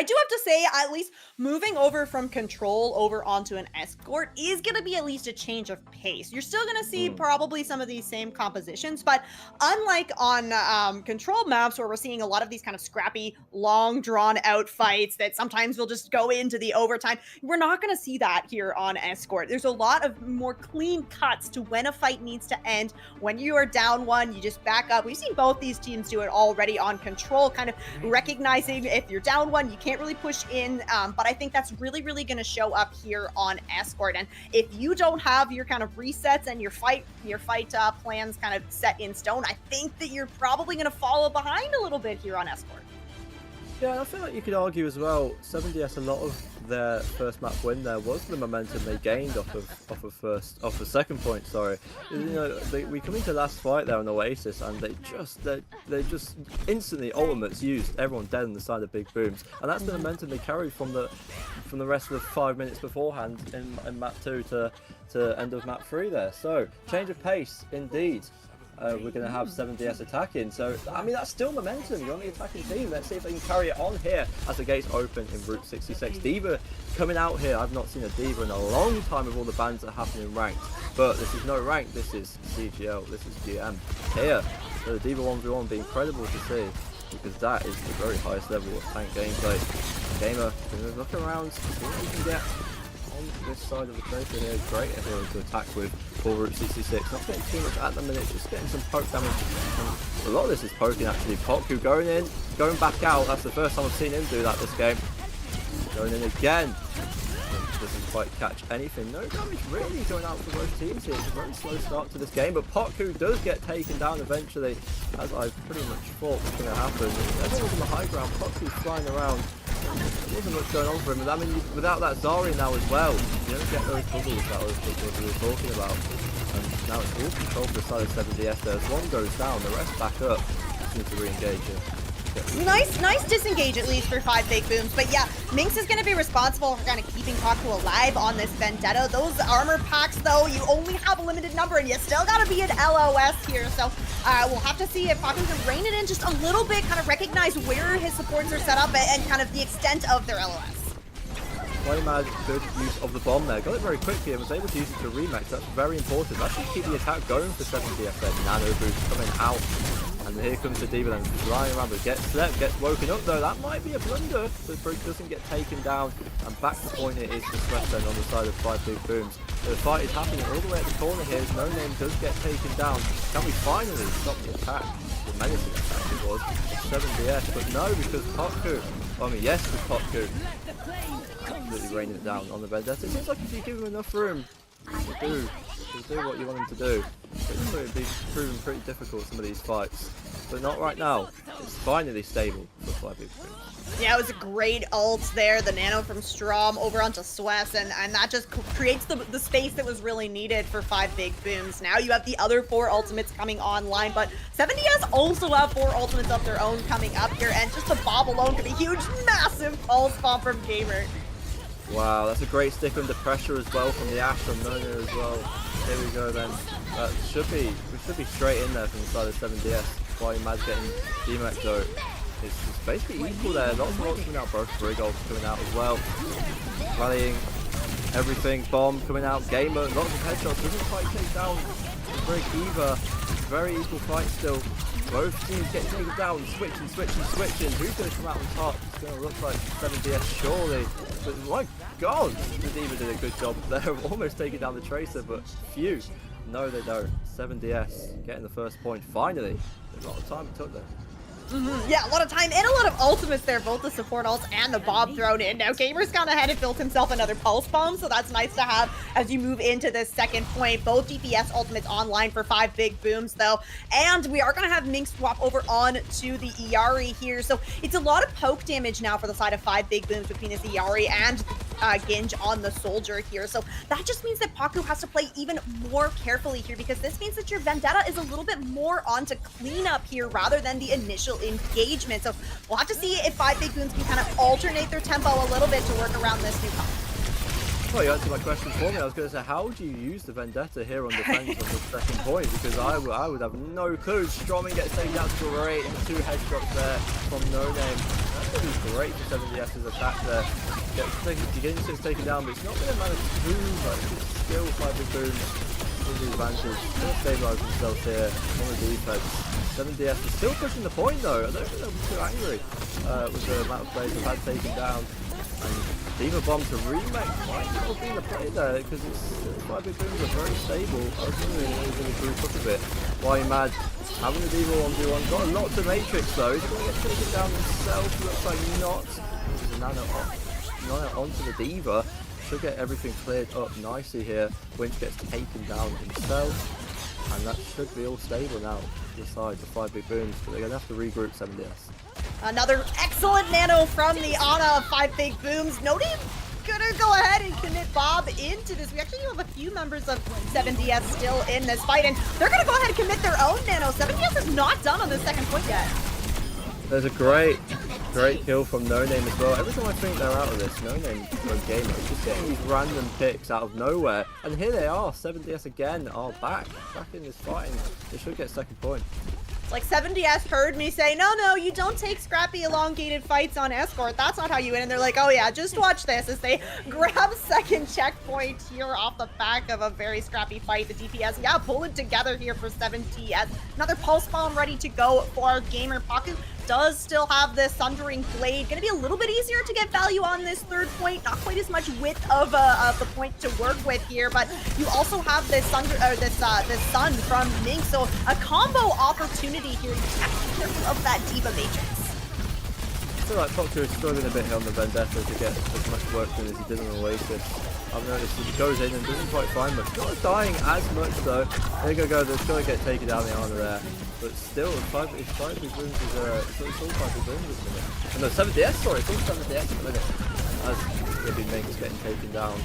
I: do have to say, at least moving over from control over onto an escort is going to be at least a change of pace. You're still going to see probably some of these same compositions, but unlike on control maps where we're seeing a lot of these kind of scrappy, long drawn out fights that sometimes will just go into the overtime, we're not going to see that here on escort. There's a lot of more clean cuts to when a fight needs to end. When you are down one, you just back up. We've seen both these teams do it already on control, kind of recognizing if you're down one, you can't really push in, but I think that's really, really going to show up here on escort. And if you don't have your kind of resets and your fight plans kind of set in stone, I think that you're probably going to follow behind a little bit here on escort.
H: Yeah, and I feel like you could argue as well, 7DS, a lot of their first map win there was the momentum they gained off the second point. Sorry, you know, we come into the last fight there on Oasis, and they just instantly ultimates used everyone dead on the side of big booms, and that's the momentum they carried from the rest of the 5 minutes beforehand in map 2 to end of map 3 there. So change of pace indeed. We're going to have 7DS attacking, so I mean that's still momentum. You're on the attacking team. Let's see if they can carry it on here as the gates open in Route 66. D.Va coming out here. I've not seen a D.Va in a long time with all the bans that happen in ranked, but this is no rank. This is CGL. This is GM here. So the D.Va 1v1 being incredible to see, because that is the very highest level of tank gameplay. Gamer can look around, see what you can get on this side of the tracer here. Great hero to attack with for Route 66. Not getting too much at the minute, just getting some poke damage. And a lot of this is poking actually. Potku going in, going back out. That's the first time I've seen him do that this game. Going in again. Doesn't quite catch anything. No damage really going out for both teams here. It's a very slow start to this game, but Potku does get taken down eventually, as I pretty much thought was going to happen. Everyone was on the high ground. Potku's flying around. There wasn't much going on for him. I mean, without that Zarya now as well, you don't get those bubbles that we were talking about. And now it's all control for the side of 7DS there. As one goes down, the rest back up. Just need to re-engage it.
I: Nice disengage at least for 5 big booms, but yeah, Minx is going to be responsible for kind of keeping Potku alive on this vendetta. Those armor packs though, you only have a limited number and you still got to be an LOS here, so we'll have to see if Potku can rein it in just a little bit, kind of recognize where his supports are set up and kind of the extent of their LOS.
H: Mad, good use of the bomb there. Got it very quickly and was able to use it to remax. That's very important. That should keep the attack going for 7DS there. Nano boost coming out. And here comes the D.Va then flying around, but gets slept, gets woken up though. That might be a blunder, but Briggs doesn't get taken down. And back to point it is the Sweat then on the side of 5 big booms. So the fight is happening all the way at the corner here. No Name does get taken down. Can we finally stop the attack? The menacing attack it was. 7DS, but no, because Potku. I mean, yes, with Potku. Completely raining it down on the Vendetta. It seems like if you give him enough room, he'll do what you want him to do. It's going to be proven pretty difficult some of these fights, but not right now. It's finally stable for 5 big booms.
I: Yeah, it was a great ult there, the nano from Strom over onto Swess, and that just creates the space that was really needed for 5 big booms. Now you have the other 4 ultimates coming online, but 7DS also have 4 ultimates of their own coming up here, and just the Bob alone could be huge, massive pulse bomb from Gamer.
H: Wow, that's a great stick under pressure as well from the Ash from Nona as well. Here we go then. We should be straight in there from the side of 7DS. Why Mad's getting DMAC though. It's basically equal there. Lots of ults coming out, both Brigolds coming out as well. Rallying everything, bomb coming out, Gamer, lots of headshots, doesn't quite take down Brig either. Very equal fight still. Both teams get taken down, switching. Who's going to come out on top? It's going to look like 7DS surely. But my god, the D.Va did a good job there, almost taking down the Tracer, but phew. No, they don't. 7DS getting the first point. Finally, a lot of time it took there.
I: Yeah, a lot of time and a lot of ultimates there, both the support ults and the Bob thrown in. Now, Gamer's gone ahead and built himself another pulse bomb, so that's nice to have as you move into this second point. Both DPS ultimates online for 5 big booms, though. And we are going to have Minx swap over on to the Iari here. So it's a lot of poke damage now for the side of 5 big booms between this Iari and Ginge on the Soldier here. So that just means that Potku has to play even more carefully here, because this means that your Vendetta is a little bit more on to cleanup here rather than the initial engagement. So we'll have to see if 5 big booms can kind of alternate their tempo a little bit to work around this new comp.
H: Well, you answered my question for me. I was going to say, how do you use the Vendetta here on defense on the second point? Because I would have no clue. Stromming gets taken down to great, and 2 headshots there from No Name. That's going to be great for 7DS's attack there. Gets taken down, but it's not going to matter too much. It's still 5 big booms with the advantage. Going to stabilise themselves here on the defense. 7DS is still pushing the point though. I don't think they'll be too angry with the amount of players they've had taken down. And D.Va bomb to remake might not be the play there, because it's 5 big booms are very stable. I was wondering if he's going to group up a bit. Why Mad having the D.Va 1v1, got a lot to Matrix though. He's going to get taken down himself. Looks like not. There's a nano onto the D.Va. Should get everything cleared up nicely here. Winch gets taken down himself, and that should be all stable now to the side, the 5 big booms, but they're going to have to regroup 7DS.
I: Another excellent nano from the Ana of 5 Big Booms. No name gonna go ahead and commit Bob into this. We actually have a few members of 7DS still in this fight, and they're gonna go ahead and commit their own nano. 7DS is not done on the second point yet.
H: There's a great kill from No Name as well. Every time I think they're out of this, No Name or Gamer is just getting these random picks out of nowhere. And here they are, 7DS again are back in this fight, and they should get second point.
I: It's like 7DS heard me say, no, you don't take scrappy elongated fights on Escort. That's not how you win. And they're like, oh yeah, just watch this as they grab second checkpoint here off the back of a very scrappy fight. The DPS, yeah, pulling together here for 7DS. Another pulse bomb ready to go for Gamer. Paku does still have this Sundering Blade. Gonna be a little bit easier to get value on this third point. Not quite as much width of the point to work with here, but you also have this this Sun from Mink, so a combo opportunity here. You have to be careful of that Diva Matrix.
H: I feel like Proctor is struggling a bit here on the Vendetta to get as much work done as he did on Oasis. I've noticed he goes in and doesn't quite find much. Not dying as much though. There you go, there's going to get taken down the honor there. But still, 5 Big Booms is it's all 5 Big Booms at the minute. Oh, no, 7DS, sorry, it's all 7DS at the minute. As Libby Minx getting taken down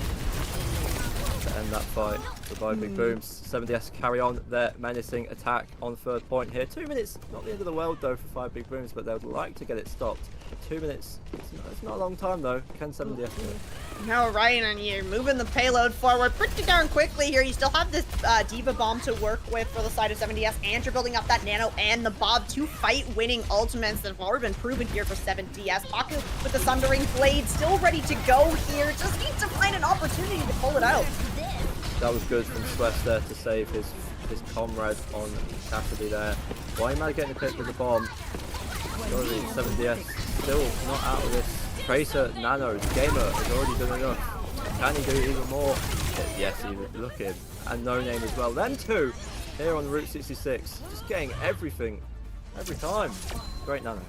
H: to end that fight. So 5 Big Booms, 7DS carry on their menacing attack on third point here. 2 minutes, not the end of the world though for 5 Big Booms, but they would like to get it stopped. 2 minutes, it's not a long time though. Can 7DS do it?
I: No, right, and you're moving the payload forward pretty darn quickly here. You still have this Diva Bomb to work with for the side of 7DS, and you're building up that Nano and the Bob, 2 fight-winning ultimates that have already been proven here for 7DS. Paku with the Sundering Blade still ready to go here. Just needs to find an opportunity to pull it out.
H: That was good from Sweat there to save his comrade on Cassidy there. Why am I getting a pick with the bomb? Surely 7DS still not out of this. Tracer, Nano, Gamer has already done enough. Can he do even more? Yes, even look at him. And No Name as well. Them two here on Route 66, just getting everything every time. Great Nano.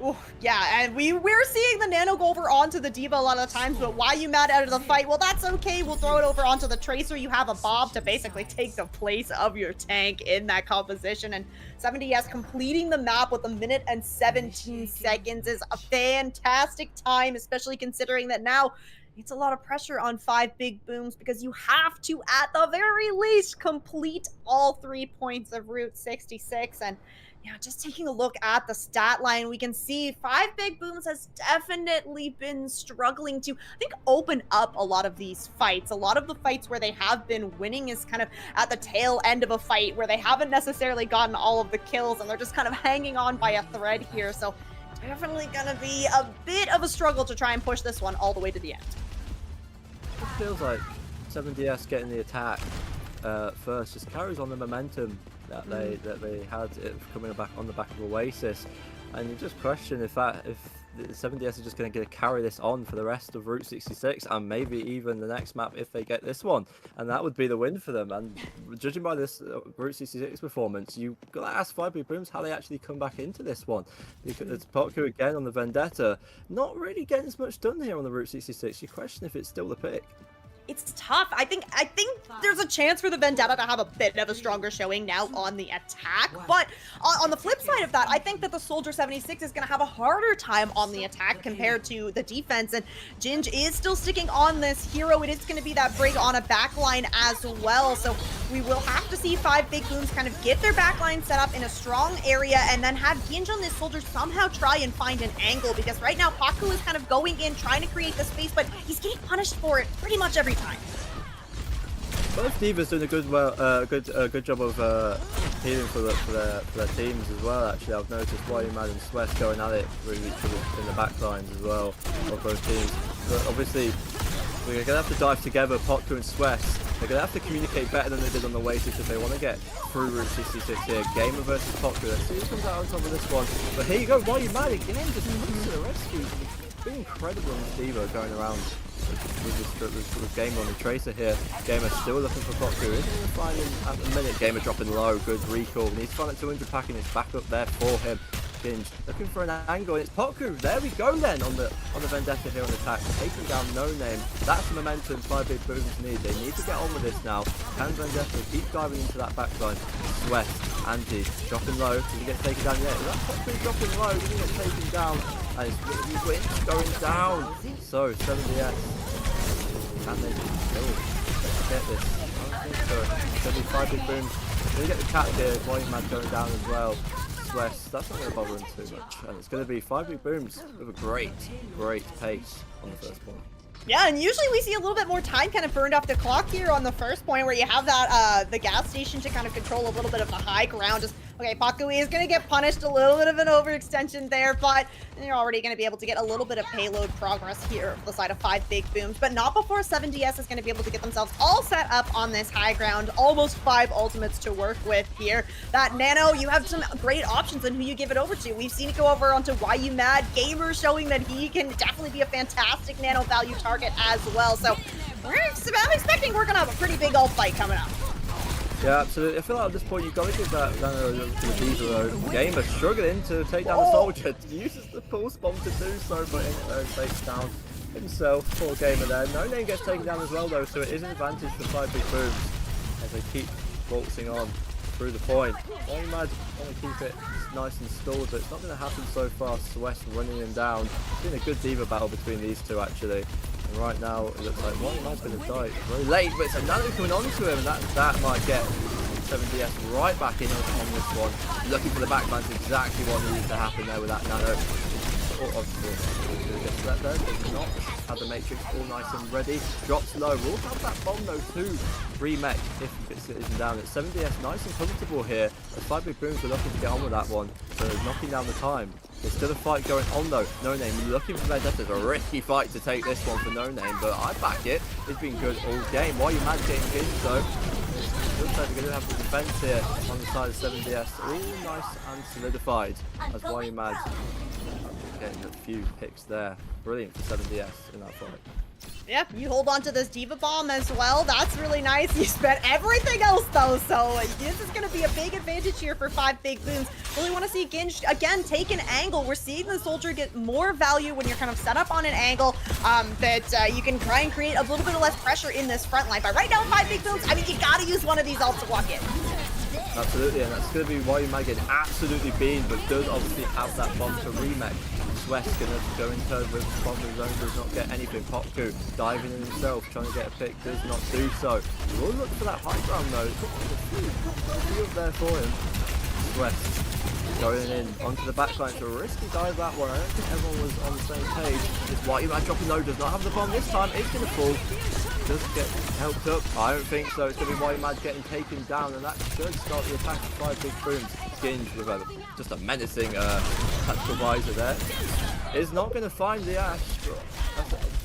I: Ooh, yeah, and we're seeing the Nano go over onto the Diva a lot of the times, but why you mad out of the fight? Well, that's okay. We'll throw it over onto the Tracer. You have a Bob to basically take the place of your tank in that composition, and 7DS completing the map with 1 minute and 17 seconds is a fantastic time, especially considering that now it's a lot of pressure on 5 Big Booms because you have to, at the very least, complete all 3 points of Route 66. And yeah, just taking a look at the stat line, we can see 5 Big Booms has definitely been struggling to, I think, open up a lot of these fights. A lot of the fights where they have been winning is kind of at the tail end of a fight where they haven't necessarily gotten all of the kills and they're just kind of hanging on by a thread here. So definitely gonna be a bit of a struggle to try and push this one all the way to the end.
H: It feels like 7DS getting the attack first just carries on the momentum that they had coming back on the back of Oasis, and you just question if the 7DS is just going to carry this on for the rest of Route 66 and maybe even the next map if they get this one, and that would be the win for them. And judging by this Route 66 performance, you gotta ask 5 Big Booms how they actually come back into this one, because it's Poku again on the Vendetta, not really getting as much done here on the Route 66. You question if it's still the pick.
I: It's tough. I think there's a chance for the Vendetta to have a bit of a stronger showing now on the attack, but on the flip side of that, I think that the Soldier 76 is going to have a harder time on the attack compared to the defense, and Ginge is still sticking on this hero. It is going to be that Brig on a backline as well, so we will have to see 5 Big Booms kind of get their backline set up in a strong area and then have Ginge on this Soldier somehow try and find an angle, because right now Paku is kind of going in, trying to create the space, but he's getting punished for it pretty much every time.
H: Both Divas doing a good job of healing for their teams as well. Actually, I've noticed Mad and Sweat going at it really in the backlines as well of both teams. But obviously, we're gonna have to dive together. Potku and Sweat, they're gonna have to communicate better than they did on the Oasis if they want to get through Route 66 here. Gamer versus Potku. Let's see who comes out on top of this one. But here you go, Mad again, just comes to the rescue. It's been incredible on this Diva going around with Gamer on the Tracer here. Gamer still looking for Potku. Isn't he finding at the minute? Gamer dropping low, good recall. Needs to find that 200 pack and it's back up there for him. Ginge looking for an angle, and it's Potku. There we go then on the Vendetta here on attack, taking down No Name. That's the momentum 5 Big Booms need. They need to get on with this now. Can Vendetta keep diving into that backline? Sweat Anti dropping low. Does he get taken down yet? Is that Popku dropping low? Does he get taken down? And it's Winch going down. So 7DS. Can they still get this? I don't think so. It's going to be 5 big booms. They get the cat here. Volume Mad going down as well. West, that's not going to bother him too much. And it's going to be 5 big booms with a great pace on the first point.
I: Yeah, and usually we see a little bit more time kind of burned off the clock here on the first point where you have that, the gas station to kind of control a little bit of the high ground. Just, okay, Popku is going to get punished, a little bit of an overextension there, but you're already going to be able to get a little bit of payload progress here on the side of 5 big booms, but not before 7DS is going to be able to get themselves all set up on this high ground. Almost 5 ultimates to work with here. That Nano, you have some great options on who you give it over to. We've seen it go over onto Why You Mad Gamer, showing that he can definitely be a fantastic Nano value target as well. So I'm expecting we're going to have a pretty big ult fight coming up.
H: Yeah, absolutely. I feel like at this point you've got to give that Nano to the Diva though. Gamer struggling to take down the soldier. Uses the pulse bomb to do so, but takes down himself. Poor Gamer there. No Name gets taken down as well though, so it is an advantage for 5 big booms as they keep waltzing on through the point. Volume Mad want to keep it nice and stalled, but it's not going to happen so fast. West running him down. It's been a good Diva battle between these two actually. And right now it looks like Volume Mad's going to die very late, but it's a Nano coming onto him, and that might get 7DS right back in on this one. Looking for the backline, exactly what needs to happen there with that Nano. Gets that there, does not have the Matrix all nice and ready. Drops low. We'll have that bomb though too. Remake if he gets it down. It's 7DS nice and comfortable here. The 5 big booms are looking to get on with that one. So knocking down the time. There's still a fight going on though. No Name looking for Vendetta. It's a risky fight to take this one for No Name, but I back it. It's been good all game. Why You Mad getting pinned though? Looks like we're going to have the defense here on the side of 7DS. All nice and solidified as Why You Mad getting a few picks there. Brilliant for 7DS in that fight.
I: Yep, you hold on to this Diva Bomb as well. That's really nice. You spent everything else though, so this is going to be a big advantage here for 5 big booms. Really want to see Ginge again take an angle. We're seeing the soldier get more value when you're kind of set up on an angle that you can try and create a little bit of less pressure in this front line. But right now, 5 big booms, I mean, you got to use one of these ults to walk in.
H: Absolutely, and that's going to be Why You Mad getting absolutely beamed, but does obviously have that bomb to remake. West gonna go in turn with bomb of his own, does not get anything. Popku diving in himself, trying to get a pick, does not do so. We'll look for that high ground though. A few up there for him. West going in onto the backline. It's a risky dive that one. I don't think everyone was on the same page. It's Why You Mad dropping low, does not have the bomb this time. It's gonna fall. Does get helped up? I don't think so. It's going to be Why You Mad getting taken down, and that should start the attack of 5 big booms. Ginge with just a menacing tactical visor there. Is not going to find the Ash.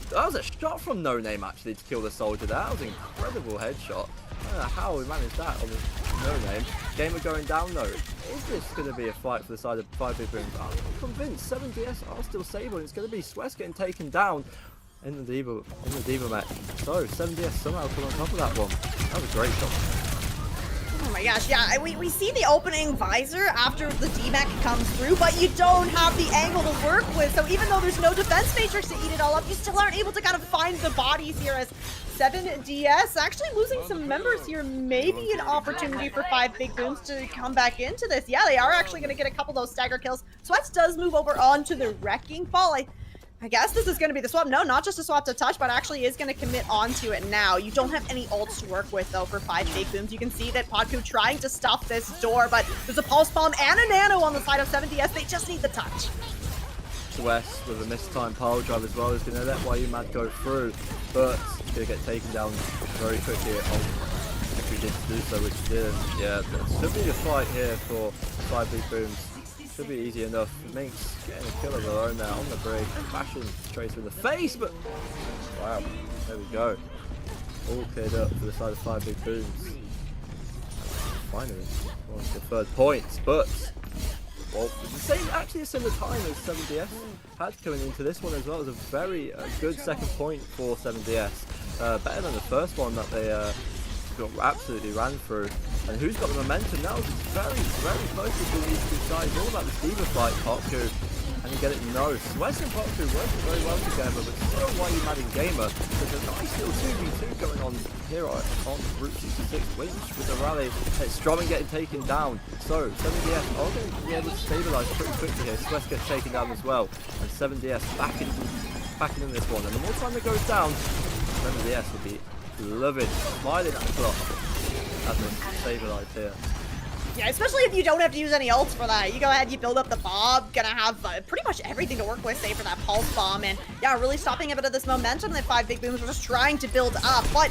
H: That was a shot from No Name actually to kill the soldier there. That was an incredible headshot. I don't know how we managed that on the No Name. Gamer going down though. Is this going to be a fight for the side of 5 big booms? I'm convinced 7DS are still stable, and it's going to be Swess getting taken down in the Diva match. So 7DS somehow put on top of that one. That was a great shot.
I: Oh my gosh, yeah, we see the opening visor after the D-Mac comes through, but you don't have the angle to work with, so even though there's no defense matrix to eat it all up, you still aren't able to kind of find the bodies here as 7DS actually losing some members here. Maybe an opportunity for 5 big booms to come back into this. Yeah, they are actually going to get a couple of those stagger kills. Sweats does move over onto the Wrecking Ball. I guess this is going to be the swap. No, not just a swap to touch, but actually is going to commit onto it now. You don't have any ults to work with, though, for 5 big booms. You can see that Popku trying to stop this door, but there's a pulse bomb and a nano on the side of 7DS. They just need the touch.
H: West with a mistimed pile drive as well is going to let Why You Mad go through, but he's going to get taken down very quickly if he did do so, which he didn't. Yeah, that should be the fight here for 5 big booms. Should be easy enough. Minx getting a kill of her own there on the bridge. Fashion Tracer in the face, but wow, there we go. All cleared up for the side of 5 big booms. Finally, wants the 3rd point, but well, actually a similar time as 7DS had coming into this one as well. It was a very good 2nd point for 7DS. Better than the first one that they absolutely ran through. And who's got the momentum now? It's very, very close between these two sides. All about the Diva fight. Popku And you get it, no. Sweats and Pop2 working very well together, but still why you mad in Gamer. There's a nice little 2v2 going on here on Route 66 Winch with the rally. It's Stroming getting taken down. So 7DS are going to be able to stabilize pretty quickly here. Sweats gets taken down as well. And 7DS back in this one. And the more time it goes down, 7DS will be loving, smiling at the clock as they stabilize here.
I: Yeah, especially if you don't have to use any ults for that. You go ahead, you build up the Bob, gonna have pretty much everything to work with, save for that Pulse Bomb, and yeah, really stopping a bit of this momentum that 5 Big Booms were just trying to build up, but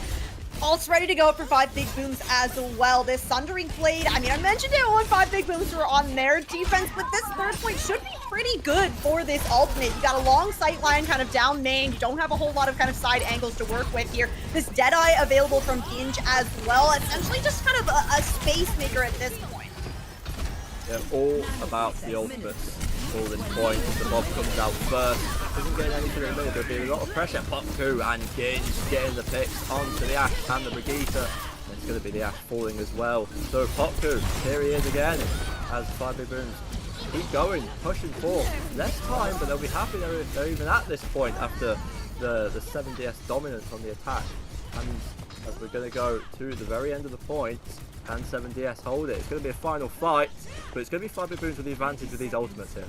I: ults ready to go for 5 Big Booms as well. This Sundering Blade, I mean, I mentioned it when 5 Big Booms were on their defense, but this third point should be pretty good for this ultimate. You got a long sight line kind of down main. You don't have a whole lot of kind of side angles to work with here. This Deadeye available from Ginge as well. Essentially just kind of a space maker at this point.
H: They're all about the ultimates for this point. If the Bob comes out first, doesn't get anything in a minute, there'll be a lot of pressure. Pop2 and Ginge getting the picks onto the Ashe and the Brigitte. It's going to be the Ashe falling as well. So Pop2, here he is again, as 5 Big Booms keep going, pushing for less time, but they'll be happy they're even at this point after the 7DS dominance on the attack. And as we're going to go to the very end of the point, can 7DS hold it? It's going to be a final fight, but it's going to be 5 Big Booms with the advantage with these ultimates here.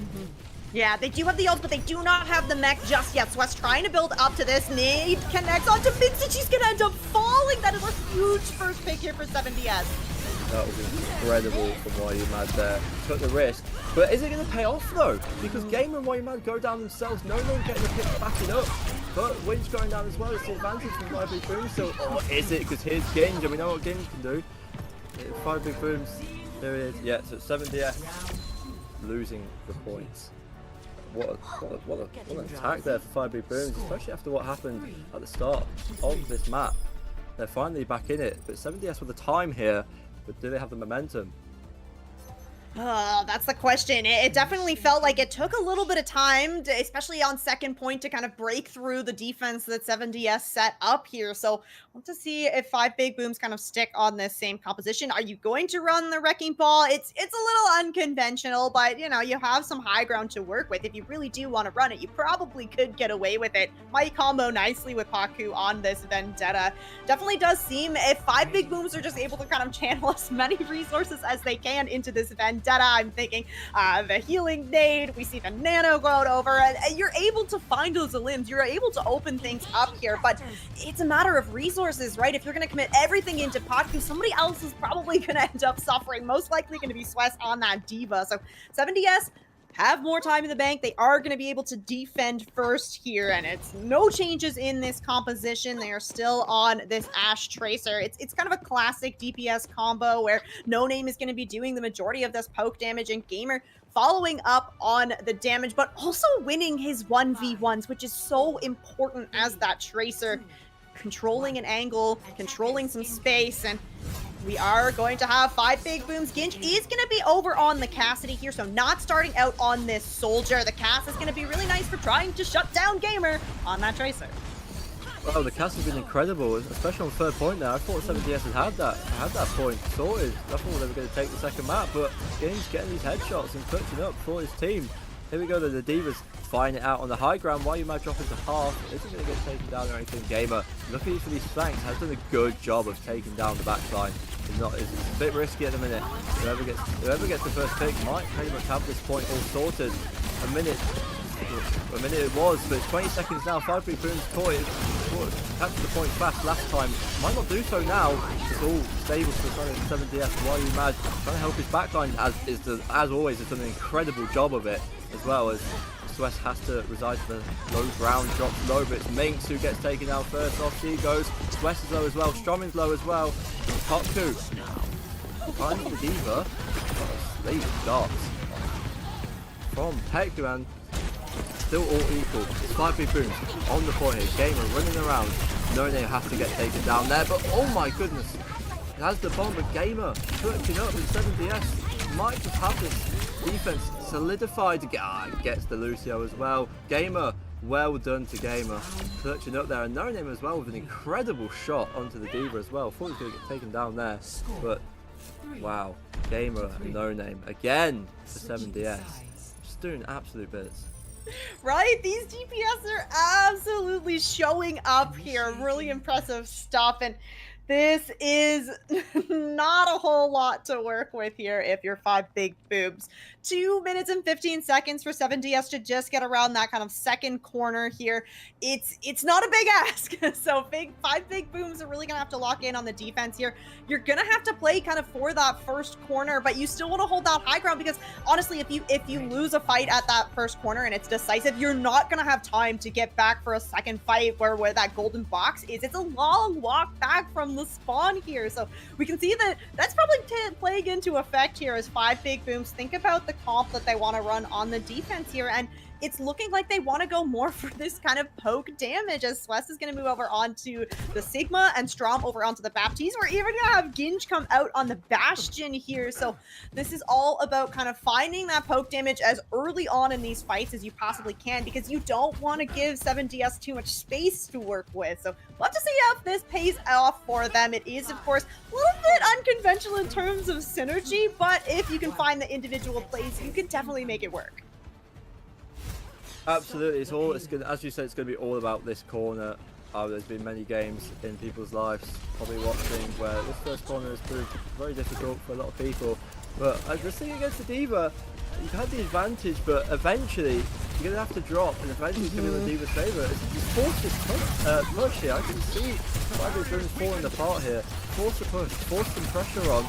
I: Yeah, they do have the ult, but they do not have the mech just yet. So Wes trying to build up to this. Nade connects onto Vincent. She's going to end up falling. That is a huge first pick here for 7DS.
H: That was incredible from Why You Mad there. Took the risk. But is it going to pay off though? Because Gamer and Why You Mad go down themselves. No one getting the pick backing up. But Winch going down as well. It's the advantage from 5 Big Booms. So, or is it? Because here's Ginge, and we know what Ginge can do. 5 Big Booms. There it is. Yeah, so 7DS losing the points. What an attack there for 5 Big Booms, especially after what happened at the start of this map. They're finally back in it, but 7DS with the time here, but do they have the momentum?
I: That's the question. It definitely felt like it took a little bit of time, especially on second point, to kind of break through the defense that 7DS set up here. So I want to see if 5 Big Booms kind of stick on this same composition. Are you going to run the Wrecking Ball? It's a little unconventional, but you know, you have some high ground to work with. If you really do want to run it, you probably could get away with it. Might combo nicely with Paku on this Vendetta. Definitely does seem if 5 Big Booms are just able to kind of channel as many resources as they can into this Vendetta. I'm thinking the healing nade, we see the nano going over, and you're able to find those limbs, you're able to open things up here, but it's a matter of resources, right? If you're going to commit everything into Paku, somebody else is probably going to end up suffering, most likely going to be Sweats on that Diva. So 7DS have more time in the bank. They are going to be able to defend first here, and it's no changes in this composition. They are still on this Ashe Tracer. It's kind of a classic DPS combo where No Name is going to be doing the majority of this poke damage, and Gamer following up on the damage, but also winning his 1v1s, which is so important as that Tracer, controlling an angle, controlling some space, and we are going to have 5 Big Booms. Ginge is going to be over on the Cassidy here, so not starting out on this Soldier. The Cass is going to be really nice for trying to shut down Gamer on that Tracer.
H: Well, the Cass has been incredible, especially on third point now. I thought 7DS had that point sorted. I thought they were going to take the second map, but Ginge getting these headshots and clutching up for his team. Here we go, the Divas fighting it out on the high ground. Why You might drop into half, isn't going to get taken down or anything. Gamer, looking for these flanks, has done a good job of taking down the backline. It's a bit risky at the minute. Whoever gets the first pick might pretty much have this point all sorted. A minute it was, but it's 20 seconds now. 5 Big Booms caught it. Captured the point fast last time. Might not do so now. It's all stable for the front of 7DS. Why You Mad trying to help his backline, as always, has done an incredible job of it, as well as Sweats has to reside to the low ground, drops low, but it's Minx who gets taken out first. Off she goes. Sweats is low as well. Stroming's low as well. Paku finds the Diva. What a slate of darts from Peku, and still all equal. It's 5 Big Booms on the point here. Gamer running around, knowing they have to get taken down there, but oh my goodness. It has the bomb, but Gamer clutching up with 7DS. Might just have this defense solidified. Gets the Lucio as well. Gamer, well done to Gamer. Clutching up there, and No Name as well with an incredible shot onto the Diva as well. Thought he was going to get taken down there, but wow. Gamer and No Name again for 7DS. Just just doing absolute bits.
I: Right? These DPS are absolutely showing up here. Really impressive stuff. And this is not a whole lot to work with here if you're 5BigBoobs. 2 minutes and 15 seconds for 7DS to just get around that kind of second corner here. It's not a big ask. So 5BigBoobs are really gonna have to lock in on the defense here. You're gonna have to play kind of for that first corner, but you still want to hold that high ground because honestly, if you lose a fight at that first corner and it's decisive, you're not gonna have time to get back for a second fight where that golden box is. It's a long walk back from the spawn here. So we can see that that's probably playing into effect here as 5BigBoobs think about the comp that they want to run on the defense here, and it's looking like they want to go more for this kind of poke damage as Swess is going to move over onto the Sigma and Strom over onto the Baptiste. We're even going to have Ginge come out on the Bastion here. So this is all about kind of finding that poke damage as early on in these fights as you possibly can, because you don't want to give 7DS too much space to work with. So we'll have to see if this pays off for them. It is, of course, a little bit unconventional in terms of synergy, but if you can find the individual plays, you can definitely make it work.
H: Absolutely, it's gonna, as you said, it's gonna be all about this corner. There's been many games in people's lives probably watching where this first corner has proved very difficult for a lot of people. But the thing against the D.Va, you've had the advantage, but eventually you're gonna have to drop, and eventually it's gonna be the D.Va's favour. It's forced this push here. I can see 5BigBoobs falling apart here. Force the push, force some pressure on.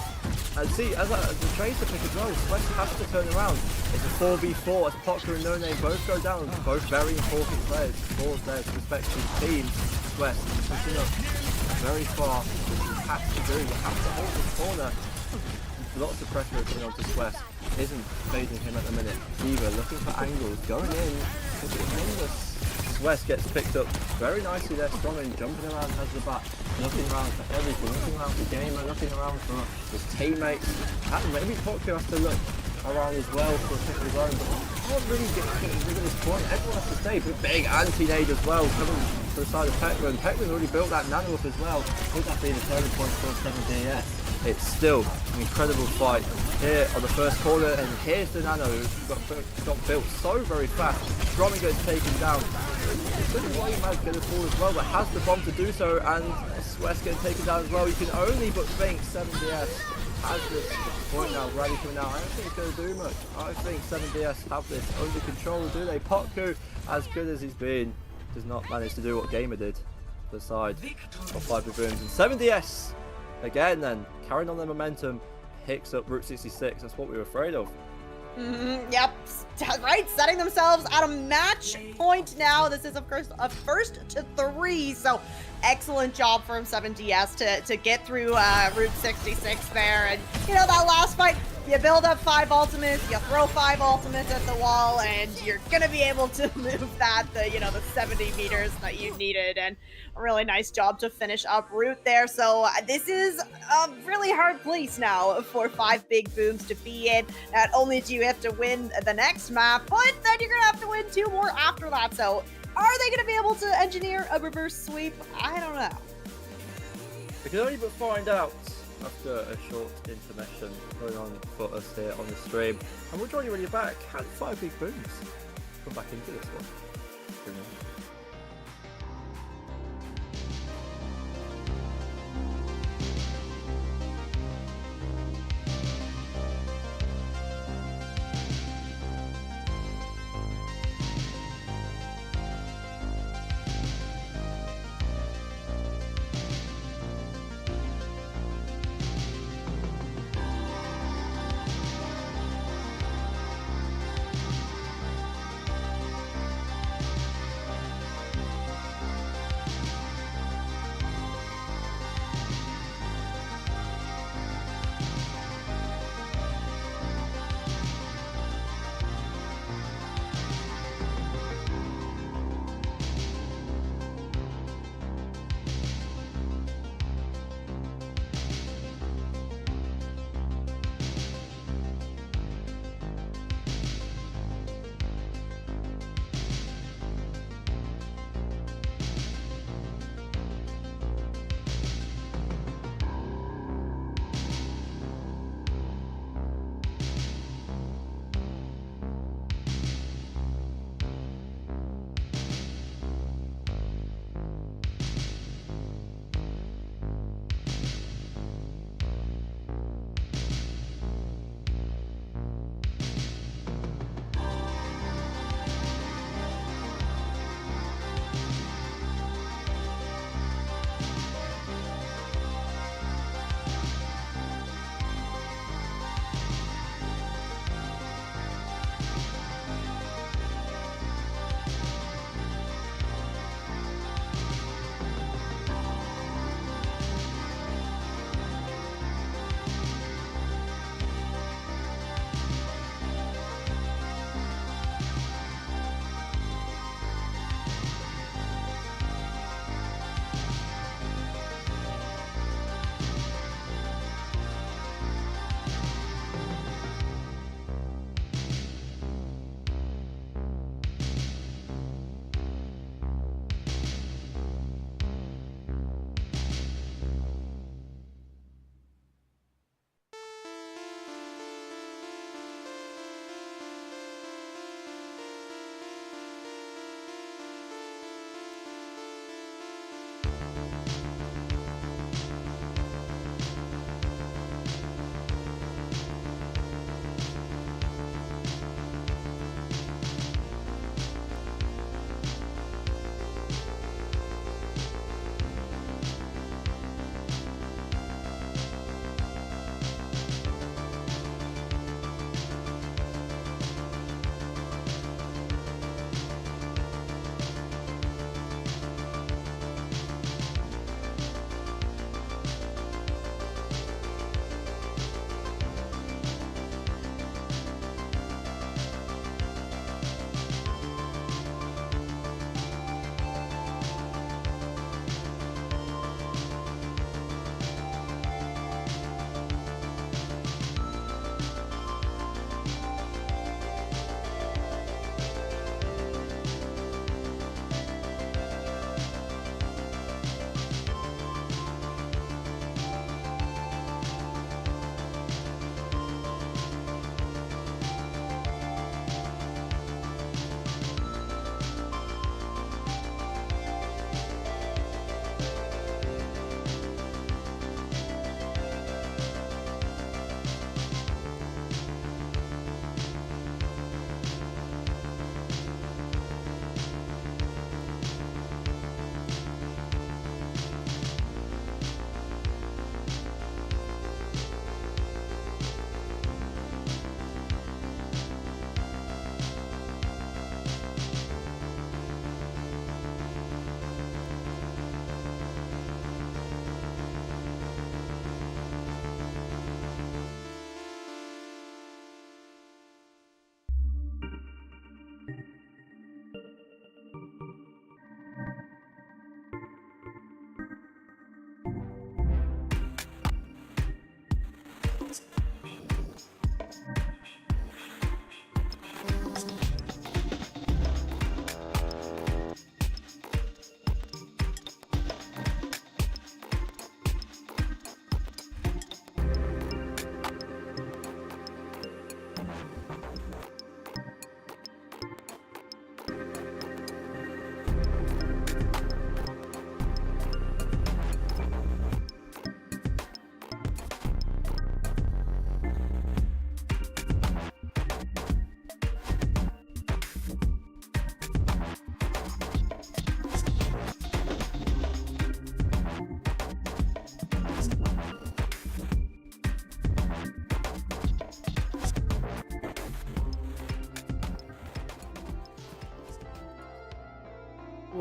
H: And see, as the Tracer pick as well, Swess has to turn around. It's a 4v4 as Pocker and No Name both go down. Both very important players for their respective teams. Swess pushing up very far. You have to do, you have to hold this corner. Lots of pressure coming onto Swess. Isn't fading him at the minute. D.Va looking for angles, going in. Swess gets picked up very nicely there, Strongman jumping around, has the back, looking around for everything, looking around for Gamer, looking around for his teammates. And maybe Pocker has to look around as well for a pick of his own, but he can't really get rid of this point. Everyone has to stay, but big anti-nade as well, coming to the side of Peckman. Peckman's already built that nano up as well. Would that be the turning point for 7DS? It's still an incredible fight here on the first corner, and here's the nano who got built so very fast. Stromming gets taken down. Mad's going to fall as well, but has the bomb to do so, and Swess getting taken down as well. You can only but think 7DS has this point now, ready coming out. I don't think it's going to do much. I think 7DS have this under control, do they? Potku, as good as he's been, does not manage to do what Gamer did to the side of 5BigBoobs. And 7DS, again then, carrying on their momentum, picks up Route 66. That's what we were afraid of.
I: Yep, right, setting themselves at a match point now. This is, of course, a 1st to 3, so excellent job from 7DS to get through Route 66 there. And, you know, that last fight, you build up 5 ultimates, you throw 5 ultimates at the wall, and you're gonna be able to move that, the 70 meters that you needed. And a really nice job to finish up Route there. So this is a really hard place now for 5BigBoobs to be in. Not only do you have to win the next map, but then you're gonna have to win 2 more after that. So are they gonna be able to engineer a reverse sweep? I don't know.
H: We can only but find out after a short intermission going on for us here on the stream. And we'll join you when you're back. Can 5BigBoobs come back into this one? Who knows?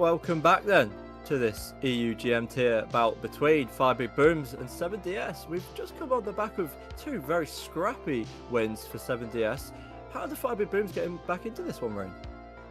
H: welcome back then to this EU GM tier bout between 5 Big Booms and 7DS. We've just come on the back of 2 very scrappy wins for 7DS. How are the 5 Big Booms getting back into this one, Rain?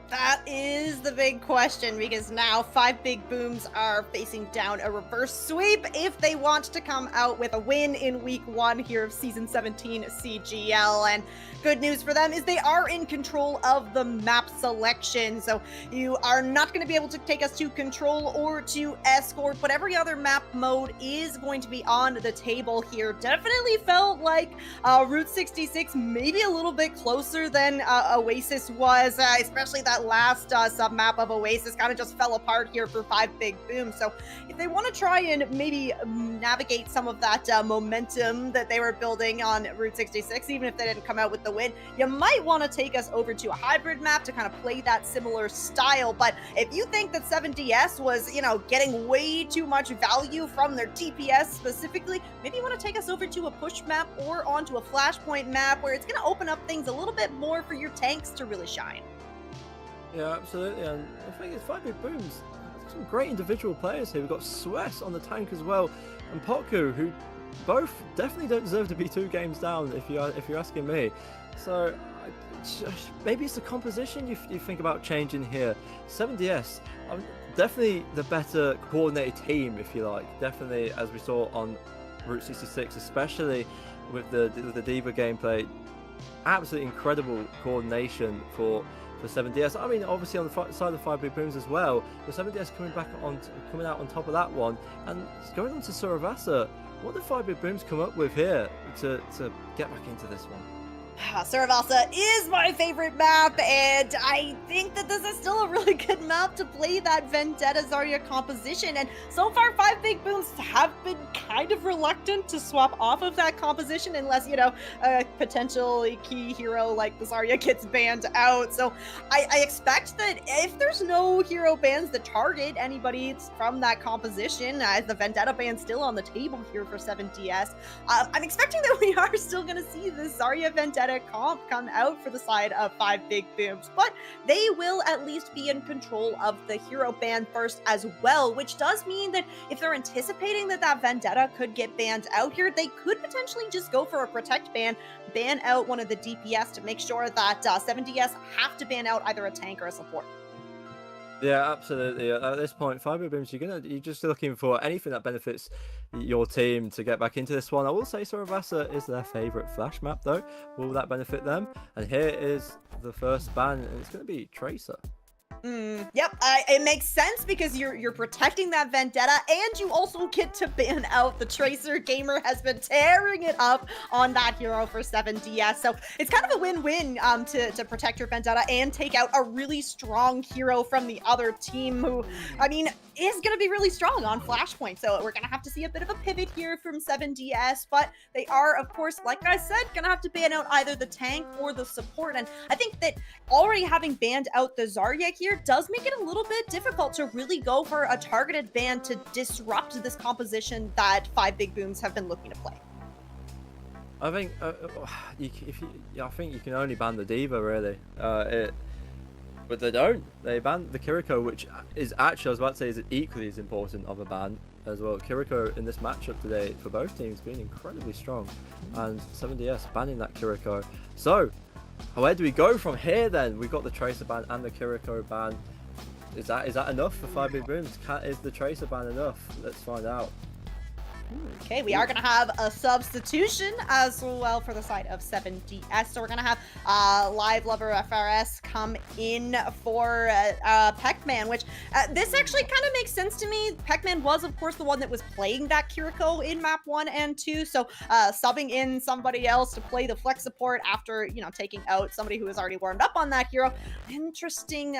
I: That is the big question, because now 5 Big Booms are facing down a reverse sweep if they want to come out with a win in week 1 here of Season 17 CGL. And good news for them is they are in control of the map selection, so you are not going to be able to take us to control or to escort, but every other map mode is going to be on the table here. Definitely felt like Route 66 maybe a little bit closer than Oasis was, especially that last sub-map of Oasis kind of just fell apart here for 5 Big Booms. So if they want to try and maybe navigate some of that momentum that they were building on Route 66, even if they didn't come out with the win, you might want to take us over to a hybrid map to kind of play that similar style. But if you think that 7DS was, you know, getting way too much value from their DPS specifically, maybe you want to take us over to a push map or onto a flashpoint map where it's going to open up things a little bit more for your tanks to really shine.
H: Yeah, absolutely. And the thing is, 5 Big Booms, some great individual players here. We've got Sweat on the tank as well, and Potku, who both definitely don't deserve to be 2 games down, if you're asking me. So maybe it's the composition you think about changing here. 7DS, definitely the better coordinated team, if you like. Definitely, as we saw on Route 66, especially with the D.Va gameplay, absolutely incredible coordination for 7DS. I mean, obviously on the side of 5 Big Booms as well, but 7DS coming out on top of that one, and going on to Suravasa. What did 5 Big Booms come up with here to get back into this one?
I: Suravasa is my favorite map, and I think that this is still a really good map to play that Vendetta Zarya composition. And so far, 5 Big Booms have been kind of reluctant to swap off of that composition unless, you know, a potentially key hero like the Zarya gets banned out. So I expect that if there's no hero bans that target anybody from that composition, as the Vendetta ban's still on the table here for 7DS, I'm expecting that we are still going to see the Zarya Vendetta comp come out for the side of 5 Big Booms, but they will at least be in control of the hero ban first as well, which does mean that if they're anticipating that Vendetta could get banned out here, they could potentially just go for a protect ban out one of the DPS to make sure that 7DS have to ban out either a tank or a support.
H: Yeah, absolutely. At this point, 5 Big Booms, you're just looking for anything that benefits your team to get back into this one. I will say Suravasa is their favourite flash map, though. Will that benefit them? And here is the first ban, and it's going to be Tracer.
I: Yep, it makes sense because you're protecting that Vendetta, and you also get to ban out the Tracer. Gamer has been tearing it up on that hero for 7DS, so it's kind of a win-win to protect your Vendetta and take out a really strong hero from the other team who, I mean, is going to be really strong on Flashpoint. So we're going to have to see a bit of a pivot here from 7DS, but they are, of course, like I said, going to have to ban out either the tank or the support. And I think that already having banned out the Zarya here does make it a little bit difficult to really go for a targeted ban to disrupt this composition that 5 Big Booms have been looking to play.
H: I think I think you can only ban the D.Va, really. But they don't. They banned the Kiriko, which is actually, I was about to say, is equally as important of a ban as well. Kiriko in this matchup today for both teams being incredibly strong, and 7DS banning that Kiriko. So where do we go from here then? We've got the Tracer ban and the Kiriko ban. Is that enough for 5 Big Booms? Is the Tracer ban enough? Let's find out.
I: Okay, we are going to have a substitution as well for the side of 7DS. So we're going to have Live Lover FRS come in for Pac-Man, which this actually kind of makes sense to me. Pac-Man was, of course, the one that was playing that Kiriko in map 1 and 2. So subbing in somebody else to play the flex support after, you know, taking out somebody who has already warmed up on that hero. Interesting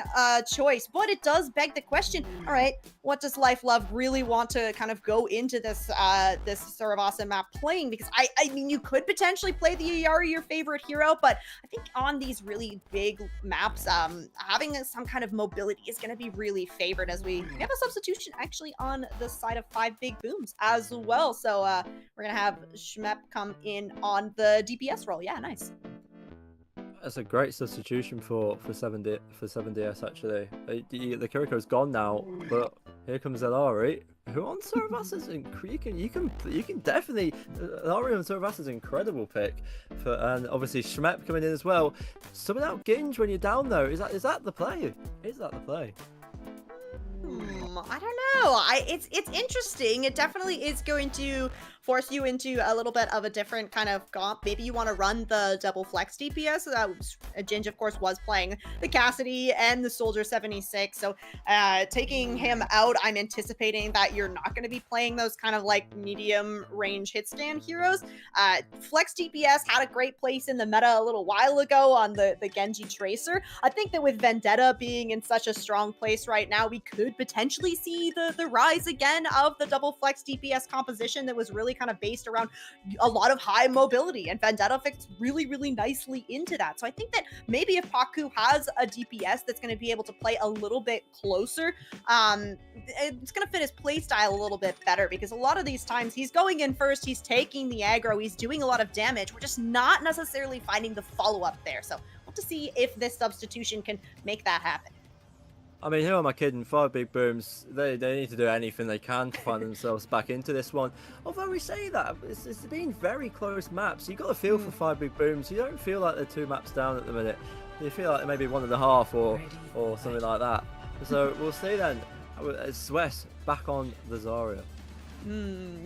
I: choice, but it does beg the question, all right, what does Life Love really want to kind of go into this this Suravasa map playing? Because I mean, you could potentially play the Yari, your favorite hero, but I think on these really big maps, having some kind of mobility is going to be really favored, as we have a substitution actually on the side of 5 Big Booms as well. So we're going to have Shmep come in on the DPS role. Yeah, nice.
H: That's a great substitution for 7DS actually. The Kiriko's gone now, but here comes Elari, who on Cerebus is you can definitely Elari on Cerebus is an incredible pick and obviously Schmep coming in as well. Summon out Ginge when you're down though. Is that the play? Is that the play?
I: I don't know. It's interesting. It definitely is going to force you into a little bit of a different kind of comp. Maybe you want to run the double flex DPS. Ginge, of course, was playing the Cassidy and the Soldier 76. So taking him out, I'm anticipating that you're not going to be playing those kind of like medium range hit stand heroes. Flex DPS had a great place in the meta a little while ago on the Genji Tracer. I think that with Vendetta being in such a strong place right now, we could potentially see the rise again of the double flex DPS composition that was really kind of based around a lot of high mobility, and Vendetta fits really, really nicely into that. So I think that maybe if Paku has a DPS that's going to be able to play a little bit closer, it's going to fit his playstyle a little bit better, because a lot of these times he's going in first, he's taking the aggro, he's doing a lot of damage. We're just not necessarily finding the follow-up there. So we'll have to see if this substitution can make that happen.
H: I mean, who am I kidding? 5 big booms, they need to do anything they can to find themselves back into this one. Although we say that, it's been very close maps. You got a feel for 5 big booms. You don't feel like they're 2 maps down at the minute. You feel like maybe 1.5 or something like that. So we'll see then. It's Wes back on the Zarya.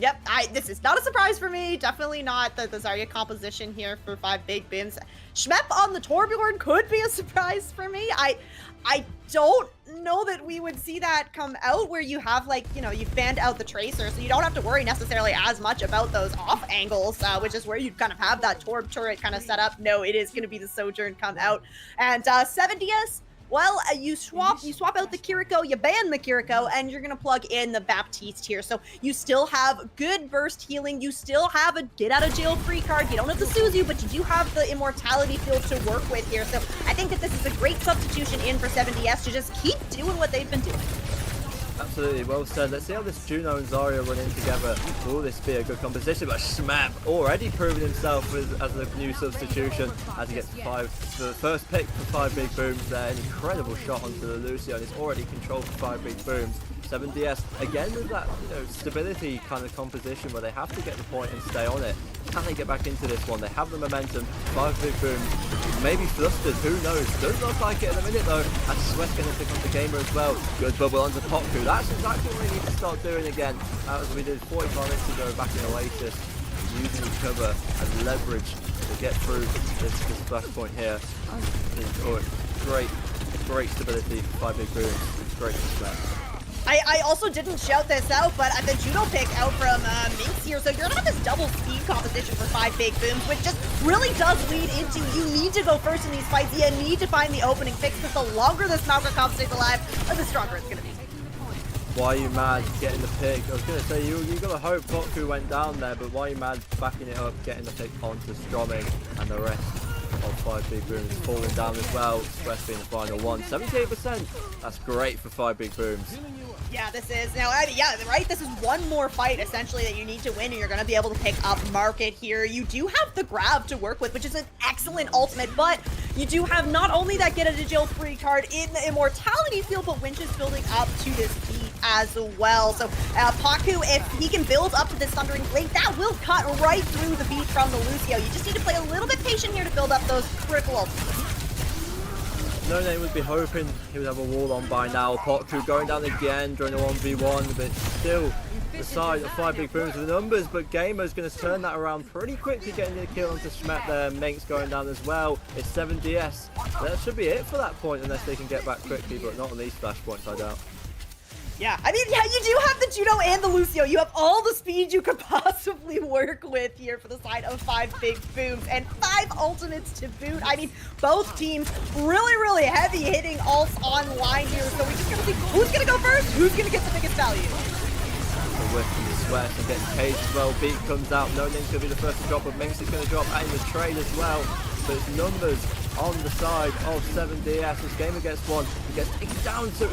I: Yep, this is not a surprise for me. Definitely not the Zarya composition here for 5 big booms. Schmep on the Torbjorn could be a surprise for me. I don't know that we would see that come out where you have, like, you know, you've banned out the Tracer, so you don't have to worry necessarily as much about those off angles, which is where you'd kind of have that Torb turret kind of set up. No, it is going to be the Sojourn come out. And 7DS, well, you swap out the Kiriko, you ban the Kiriko, and you're going to plug in the Baptiste here. So you still have good burst healing, you still have a get out of jail free card, you don't have the Suzu, but you do have the immortality field to work with here. So I think that this is a great substitution in for 7DS to just keep doing what they've been doing.
H: Absolutely, well said. Let's see how this Juno and Zarya run in together. Will this be a good composition? But Schmap already proven himself as a new substitution as he gets the first pick for 5 big booms there. An incredible shot onto the Lucio, and he's already controlled for 5 big booms. 7DS again with that, you know, stability kind of composition where they have to get the point and stay on it. Can they get back into this one? They have the momentum. 5 big booms, maybe flustered, who knows? Doesn't look like it in a minute though. And Sweat's going to pick up the gamer as well. Good bubble onto Potku. That's exactly what we need to start doing again. As we did 45 minutes ago back in Oasis, using the cover and leverage to get through this flashpoint here. Oh, great stability for 5 big booms. It's great to Sweat.
I: I also didn't shout this out, but the judo pick out from Minx here, so you're gonna have this double speed composition for 5 big booms, which just really does lead into you need to go first in these fights. You need to find the opening fix, because the longer this Malcolm Cobb stays alive, the stronger it's gonna be.
H: Why are you mad getting the pick? I was going to say, you got to hope Potku went down there, but why are you mad backing it up, getting the pick onto Stromming, and the rest of 5 big booms falling down as well. Express being the final one. 78%. That's great for 5 big booms.
I: Yeah, this is now. Yeah, right. This is one more fight essentially that you need to win, and you're going to be able to pick up Market here. You do have the grab to work with, which is an excellent ultimate, but you do have not only that get out of jail free card in the immortality field, but Winch is building up to this beat as well. So Paku, if he can build up to this Thundering Blade, that will cut right through the beat from the Lucio. You just need to play a little bit patient here to build up those critical ultimates.
H: No Name would be hoping he would have a wall on by now. Potku going down again during the 1v1, but still the side of 5 big booms with the numbers, but Gamer's going to turn that around pretty quickly, getting the kill onto Schmet there. Minx going down as well. It's 7DS. That should be it for that point, unless they can get back quickly, but not on these flashpoints, I doubt.
I: Yeah, I mean, yeah, you do have the Judo and the Lucio. You have all the speed you could possibly work with here for the side of 5 big booms and 5 ultimates to boot. I mean, both teams really, really heavy hitting ults online here. So we're just going to see who's going to go first, who's going to get the biggest value.
H: The whip from the Sweat and getting caged as well. Beat comes out. No Name's going to be the first to drop, but Minx is going to drop in the trade as well. So it's numbers on the side of 7DS. This Gamer gets one. He gets taken down to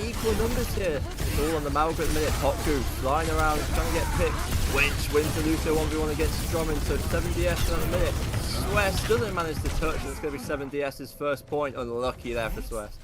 H: equal numbers here. It's all on the Malga at the minute. Potku flying around, trying to get picked. Winch wins the Lucio 1v1 against Stromming. So 7DS at the minute. Swiss doesn't manage to touch, and it's going to be 7DS's first point. Unlucky there for Swiss.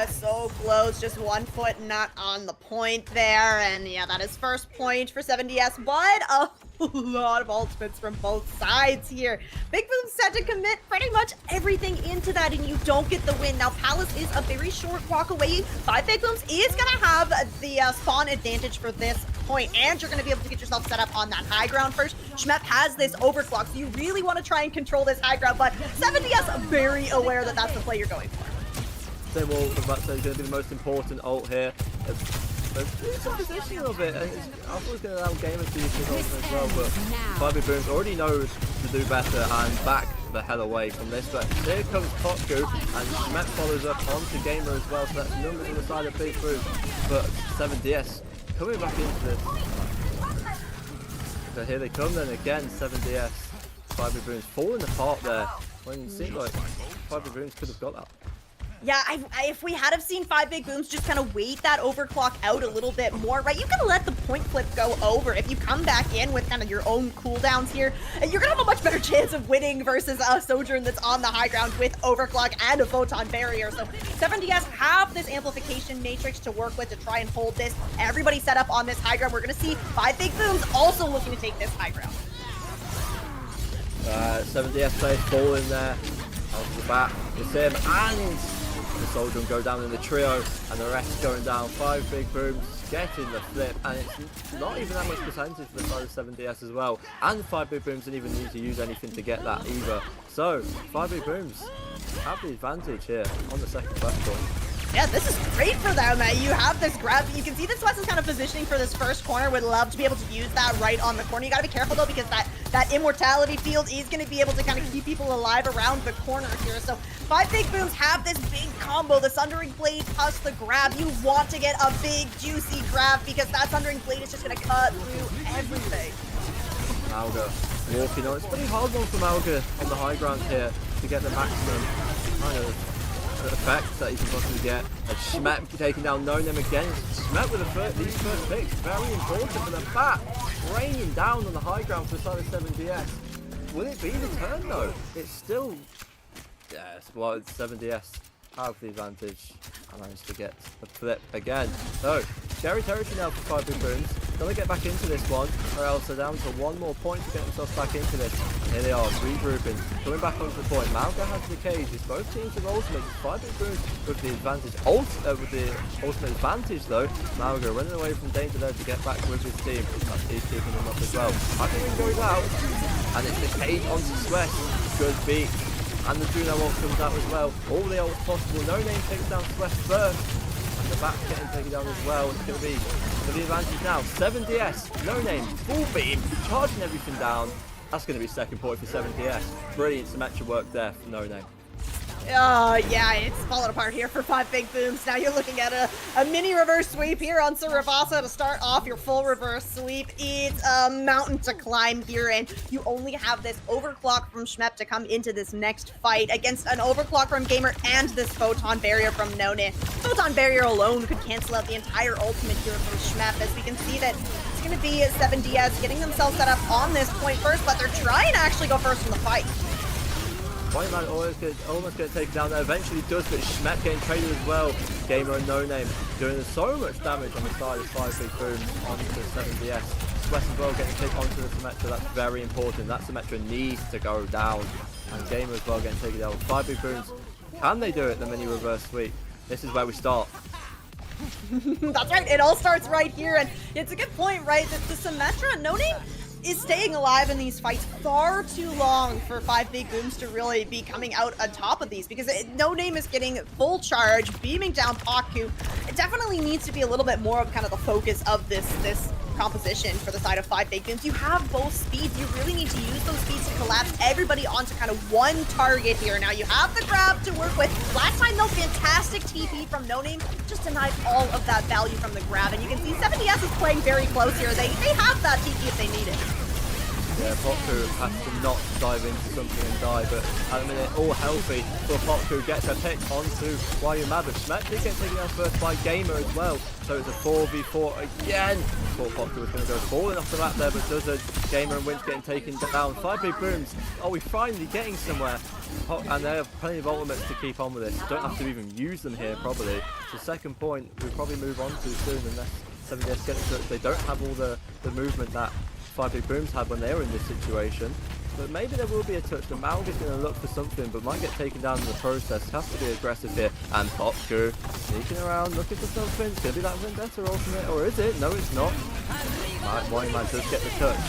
I: So close, just 1 foot not on the point there, and yeah, that is first point for 7DS, but a lot of ultimates from both sides here. Big Boom's set to commit pretty much everything into that, and you don't get the win. Now, Palace is a very short walk away. 5 Big Booms is gonna have the spawn advantage for this point, and you're gonna be able to get yourself set up on that high ground first. Schmepp has this overclock, so you really want to try and control this high ground, but 7DS very aware that that's the play you're going for.
H: They will, I was about to say, going to be the most important ult here. It's a position a little bit. I thought it was going to allow gamers to use the ult as well, but 5 Big Booms already knows to do better and back the hell away from this. But here comes Potku, and Schmepp follows up onto Gamer as well, so that's numbers on the side of Big Boom. But 7DS coming back into this. So here they come then again, 7DS. 5 Big Booms falling apart there, when it seemed like 5 Big Booms could have got that.
I: Yeah, if we had have seen 5 Big Booms just kind of wait that overclock out a little bit more, right? You can let the point flip go over. If you come back in with kind of your own cooldowns here, you're gonna have a much better chance of winning versus a Sojourn that's on the high ground with overclock and a photon barrier. So 7DS have this amplification matrix to work with to try and hold this. Everybody set up on this high ground. We're gonna see 5 Big Booms also looking to take this high ground.
H: 7DS players falling there. Off the bat, it's him and the Soldier go down in the trio, and the rest going down. 5 Big Booms getting the flip, and it's not even that much percentage for the side of 7DS as well. And 5 Big Booms didn't even need to use anything to get that either. So 5 Big Booms have the advantage here on the second platform.
I: Yeah, this is great for them. You have this grab. You can see that Swiss is kind of positioning for this first corner. Would love to be able to use that right on the corner. You got to be careful, though, because that immortality field is going to be able to kind of keep people alive around the corner here. So 5 Big Booms have this big combo. The Sundering Blade plus the grab. You want to get a big, juicy grab because that Sundering Blade is just going to cut through everything.
H: Malga walking on. It's pretty hard one for Malga on the high ground here to get the maximum kind of effect that you can possibly get. And Schmepp taking down No Name again. Schmepp with these first picks, very important for the bat. Raining down on the high ground for the side of 7DS. Will it be the turn though? It's still, yes, well, it's 7DS have the advantage. I managed to get the flip again. So, Cherry territory now for 5 Big Booms. Gotta get back into this one, or else they're down to 1 more point to get themselves back into this. And here they are, regrouping, coming back onto the point. Malga has the cage. It's both teams with ultimates. 5 Big Booms with the advantage. With the ultimate advantage though. Malga running away from danger there to get back with his team. That's he's keeping them up as well. I think he goes out, and it's the cage onto Sweat. Good beat. And the Juno ult comes out as well. All the ults possible. No Name takes down Sweat first. And the back getting taken down as well. It's going to be for the advantage now. 7DS, No Name, full beam, charging everything down. That's going to be second point for 7DS. Brilliant symmetric work there for No Name.
I: Yeah, it's falling apart here for 5 Big Booms. Now you're looking at a mini reverse sweep here on Surabasa to start off your full reverse sweep. It's a mountain to climb here, and you only have this overclock from Schmepp to come into this next fight against an overclock from Gamer and this photon barrier from Nona. Photon barrier alone could cancel out the entire ultimate here from Schmepp, as we can see that it's going to be 7DS getting themselves set up on this point first, but they're trying to actually go first in the fight.
H: Whiteman almost going to take it down there. Eventually does, but Schmepp getting traded as well. Gamer and No Name doing so much damage on the side of 5 Big Booms onto 7DS. Sweat as well getting taken onto the Symmetra. That's very important. That Symmetra needs to go down. And Gamer as well getting taken down. 5 Big Booms. Can they do it? The mini reverse sweep. This is where we start.
I: That's right. It all starts right here, and it's a good point, right? That the Symmetra, No Name is staying alive in these fights far too long for 5 Big Booms to really be coming out on top of these, because No Name is getting full charge, beaming down Paku. It definitely needs to be a little bit more of kind of the focus of this composition for the side of 5 Big Booms. You have both speeds. You really need to use those speeds to collapse everybody onto kind of one target here. Now you have the grab to work with. Last time though, fantastic TP from No Name, just denied all of that value from the grab. And you can see 7DS is playing very close here. They have that TP if they need it.
H: Yeah, Potku has to not dive into something and die, but at the minute, all healthy for Potku. Gets a pick onto Wayumada. Smetli gets taken down first by Gamer as well, so it's a 4v4 again. Thought Potku was going to go falling off the map there, but doesn't. Gamer and Winch getting taken down. 5 big booms. Are we finally getting somewhere? And they have plenty of ultimates to keep on with this. Don't have to even use them here, probably. So second point, we'll probably move on to soon unless 7DS get into it. They don't have all the movement that 5 big booms had when they were in this situation. But maybe there will be a touch. The Malg is going to look for something, but might get taken down in the process. Has to be aggressive here. And Potku sneaking around, looking for something. It's going to be that Vendetta ultimate, or is it? No, it's not. Wayman does get the touch.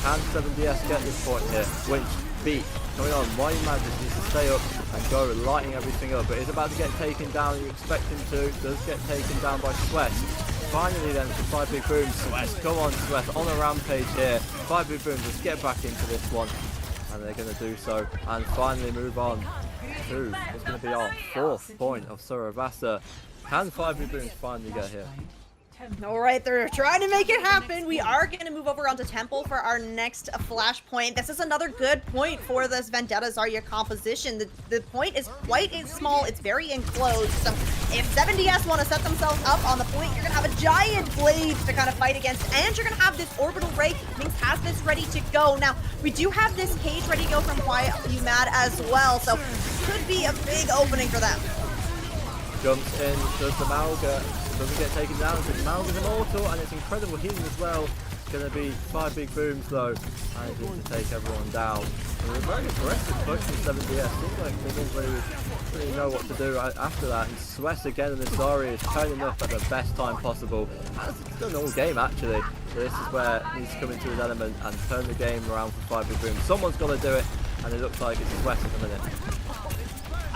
H: Can 7DS get this point here? Winch, beat, coming on. Wayman just needs to stay up and go, lighting everything up. But he's about to get taken down. You expect him to. Does get taken down by Sweat. Finally then for 5 big booms. Sweat, come on Sweat, on a rampage here. 5 big booms, let's get back into this one. And they're going to do so. And finally move on to what's going to be our 4th point of Surabasa. Can 5 big booms finally get here?
I: All right, they're trying to make it happen. We are going to move over onto Temple for our next flashpoint. This is another good point for this Vendetta Zarya composition. The point is quite small. It's very enclosed. So if 7DS want to set themselves up on the point, you're going to have a giant blade to kind of fight against, and you're going to have this orbital ray. Minx has this ready to go. Now, we do have this cage ready to go from Wayumada as well, so could be a big opening for them.
H: Jumps in, does the Malga, doesn't get taken down, so the Malga's immortal, and it's incredible healing as well. It's going to be 5 big booms though, and it's going to take everyone down. And a very aggressive push from 7DS. Seems like they didn't really know what to do after that. And Sweat again in the Zarya is turning up at the best time possible. As it's done all game actually. So this is where he needs to come into his element and turn the game around for 5 big booms. Someone's got to do it, and it looks like it's Sweat at the minute.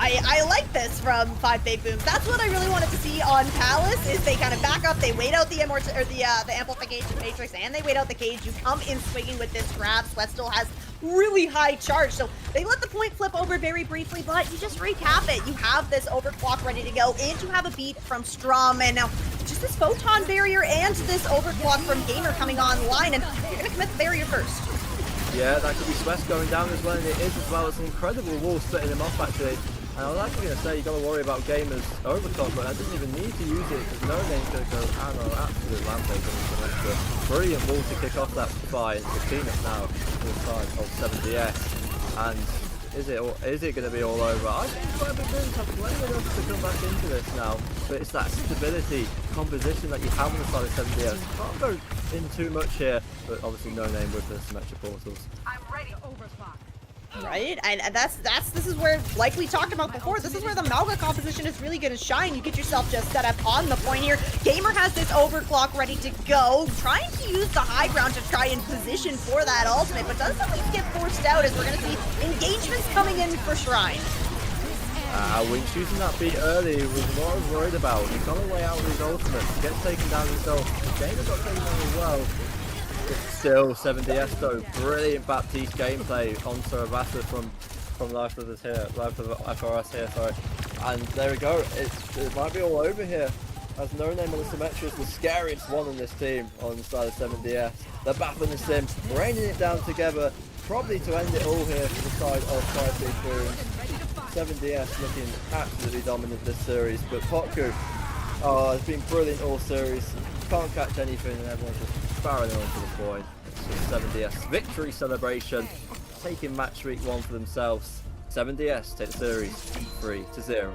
I: I like this from 5 big booms. That's what I really wanted to see on Palace, is they kind of back up, they wait out the amplification matrix, and they wait out the cage. You come in swinging with this grab. Sweat still has really high charge, so they let the point flip over very briefly, but you just recap it. You have this overclock ready to go, and you have a beat from Strum, and now just this photon barrier and this overclock from Gamer coming online, and you're gonna commit the barrier first.
H: Yeah, that could be Sweat going down as well, and it is as well. It's an incredible wall splitting him off actually. And I was actually going to say you got to worry about Gamer's overclock, but I didn't even need to use it because no name's going to go absolute rampage on this extra. Brilliant wall to kick off that fight. It's a cleanup now to the side of 7DS. And is it going to be all over? I think 5 big booms have plenty enough to come back into this now, but it's that stability composition that you have on the side of 7DS. Can't go in too much here, but obviously no name with the symmetric portals.
J: I'm ready to overclock.
I: Right, and this is where, like we talked about before, this is where the Malga composition is really going to shine. You get yourself just set up on the point here. Gamer has this overclock ready to go, trying to use the high ground to try and position for that ultimate, but does at least get forced out as we're going to see engagements coming in for Shrine.
H: Winch using that beat early was what I was worried about. He got away out with his ultimate, gets taken down himself. Gamer got taken down as well. Still 7DS though, brilliant Baptiste gameplay on Surabasa from Life of FRS here, sorry. And there we go, it might be all over here. As No Name on the Symmetry is the scariest one in this team on the side of 7DS. They're battling the sim, raining it down together, probably to end it all here for the side of 5 big booms. 7DS looking absolutely dominant this series, but Potku, it's been brilliant all series. Can't catch anything and everyone's just barreling on to the point. It's just 7DS victory celebration, taking match streak 1 for themselves. 7DS take the series 3-0.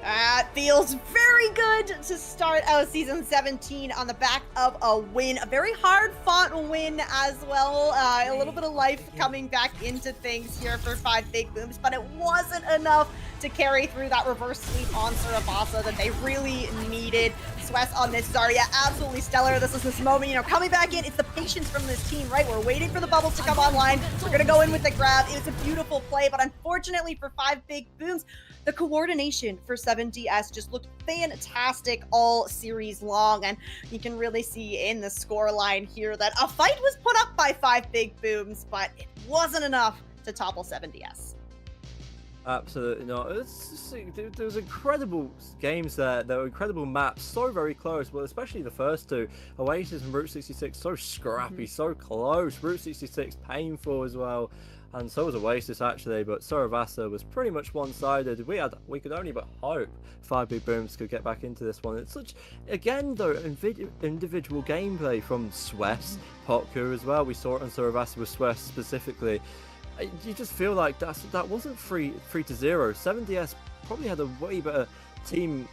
I: It feels very good to start out Season 17 on the back of a win. A very hard-fought win as well. A little bit of life coming back into things here for 5 big booms, but it wasn't enough to carry through that reverse sweep on Surabasa that they really needed. Sweat on this Zarya, absolutely stellar. This is this moment, coming back in. It's the patience from this team, right? We're waiting for the bubbles to come online. We're going to go in with the grab. It was a beautiful play, but unfortunately for 5 big booms, the coordination for 7DS just looked fantastic all series long, and you can really see in the scoreline here that a fight was put up by 5 big booms, but it wasn't enough to topple 7DS.
H: Absolutely not. There was incredible games there. There were incredible maps, so very close. Well, especially the first two, Oasis and Route 66, so scrappy, so close. Route 66 painful as well, and so was Oasis actually. But Saravasa was pretty much one-sided. We could only but hope 5 Big Booms could get back into this one. It's such, again though, individual gameplay from Swess, Potku as well. We saw it on Saravasa with Swess specifically. You just feel like that wasn't 3-0. 7DS probably had a way better team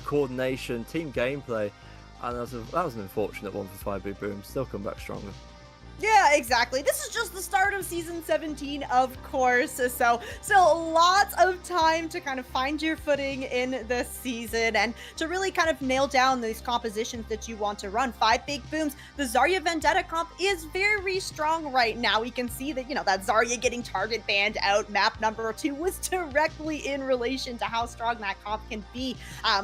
H: coordination, team gameplay, and that was an unfortunate one for 5 Big Boom. Still come back stronger.
I: Yeah, exactly. This is just the start of Season 17, of course, so still lots of time to kind of find your footing in this season and to really kind of nail down these compositions that you want to run. 5 Big Booms, the Zarya Vendetta comp is very strong right now. We can see that, that Zarya getting target banned out, map number 2, was directly in relation to how strong that comp can be.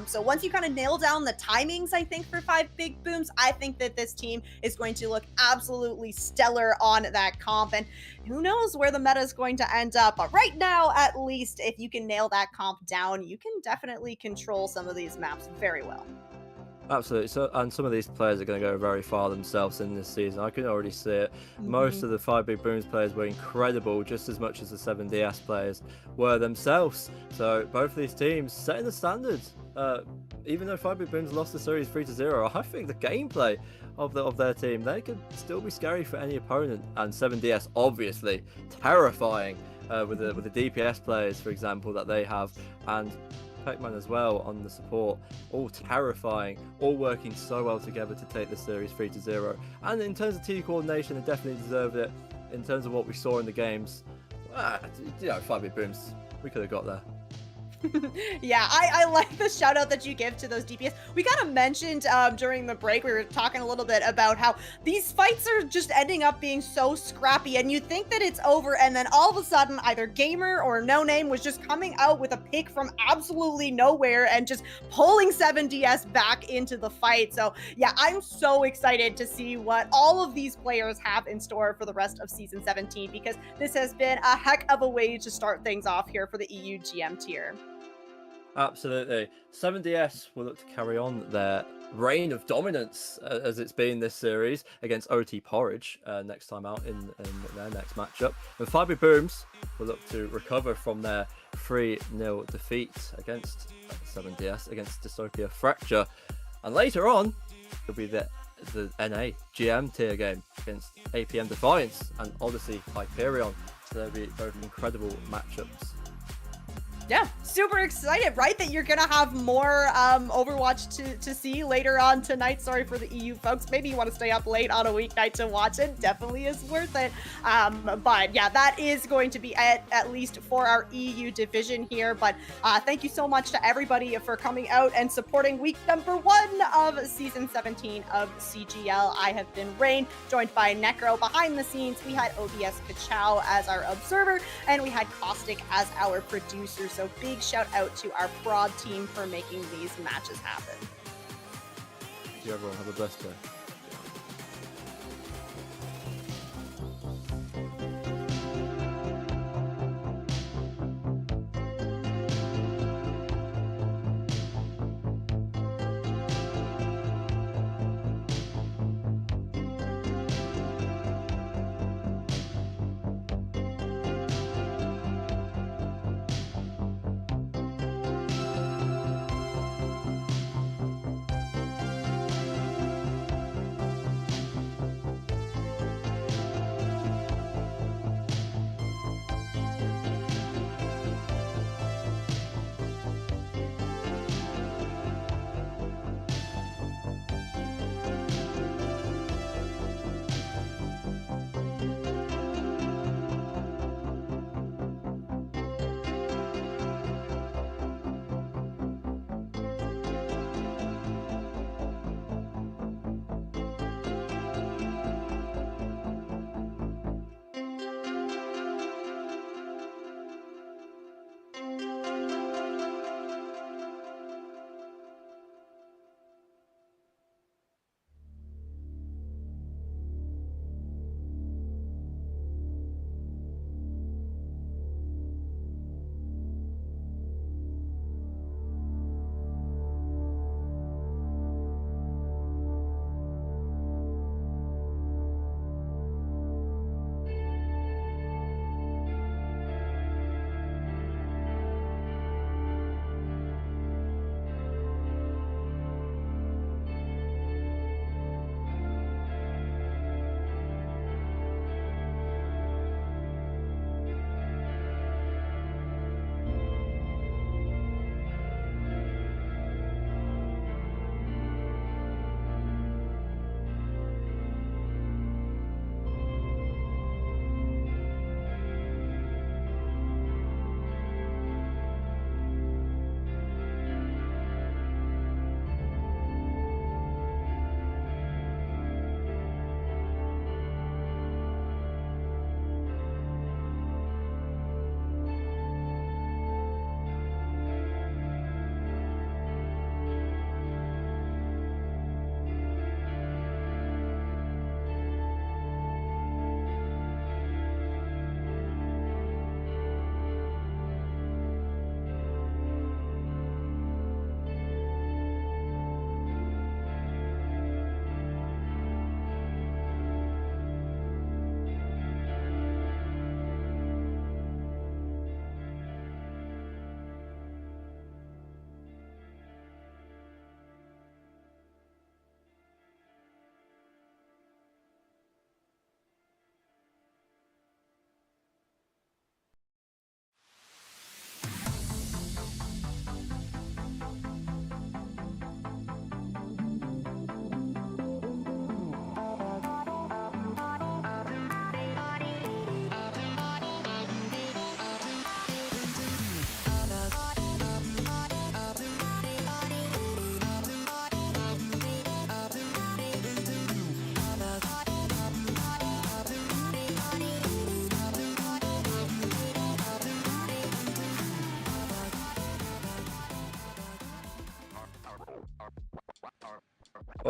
I: So once you kind of nail down the timings, I think, for 5 Big Booms, I think that this team is going to look absolutely stellar on that comp, and who knows where the meta is going to end up. But right now, at least, if you can nail that comp down, you can definitely control some of these maps very well.
H: Absolutely. So, and some of these players are going to go very far themselves in this season. I can already see it. Most of the 5 Big Booms players were incredible, just as much as the 7DS players were themselves. So both of these teams setting the standards. Even though 5 Big Booms lost the series 3-0, I think the gameplay of their team, they could still be scary for any opponent. And 7DS obviously terrifying with the DPS players, for example, that they have, and Pac-Man as well on the support, all terrifying, all working so well together to take the series 3-0. And in terms of team coordination, they definitely deserved it. In terms of what we saw in the games, 5 Big Booms, we could have got there.
I: Yeah, I like the shout out that you give to those DPS. We kind of mentioned during the break, we were talking a little bit about how these fights are just ending up being so scrappy, and you think that it's over, and then all of a sudden either Gamer or No Name was just coming out with a pick from absolutely nowhere and just pulling 7DS back into the fight. So yeah, I'm so excited to see what all of these players have in store for the rest of Season 17, because this has been a heck of a way to start things off here for the EU GM tier.
H: Absolutely. 7DS will look to carry on their reign of dominance as it's been this series against OT Porridge next time out in their next matchup. And 5 Big Booms will look to recover from their 3-0 defeat against 7DS against Dystopia Fracture. And later on, it'll be the NA GM tier game against APM Defiance and Odyssey Hyperion. So there'll be both incredible matchups.
I: Yeah, super excited, right? That you're gonna have more Overwatch to see later on tonight. Sorry for the EU folks. Maybe you want to stay up late on a weeknight to watch it. Definitely is worth it. But yeah, that is going to be at least for our EU division here. But thank you so much to everybody for coming out and supporting week number 1 of Season 17 of CGL. I have been Rain, joined by Necro. Behind the scenes, we had OBS Kachow as our observer, and we had Caustic as our producer. So big shout out to our prod team for making these matches happen.
H: Thank you, everyone. Have a blessed day.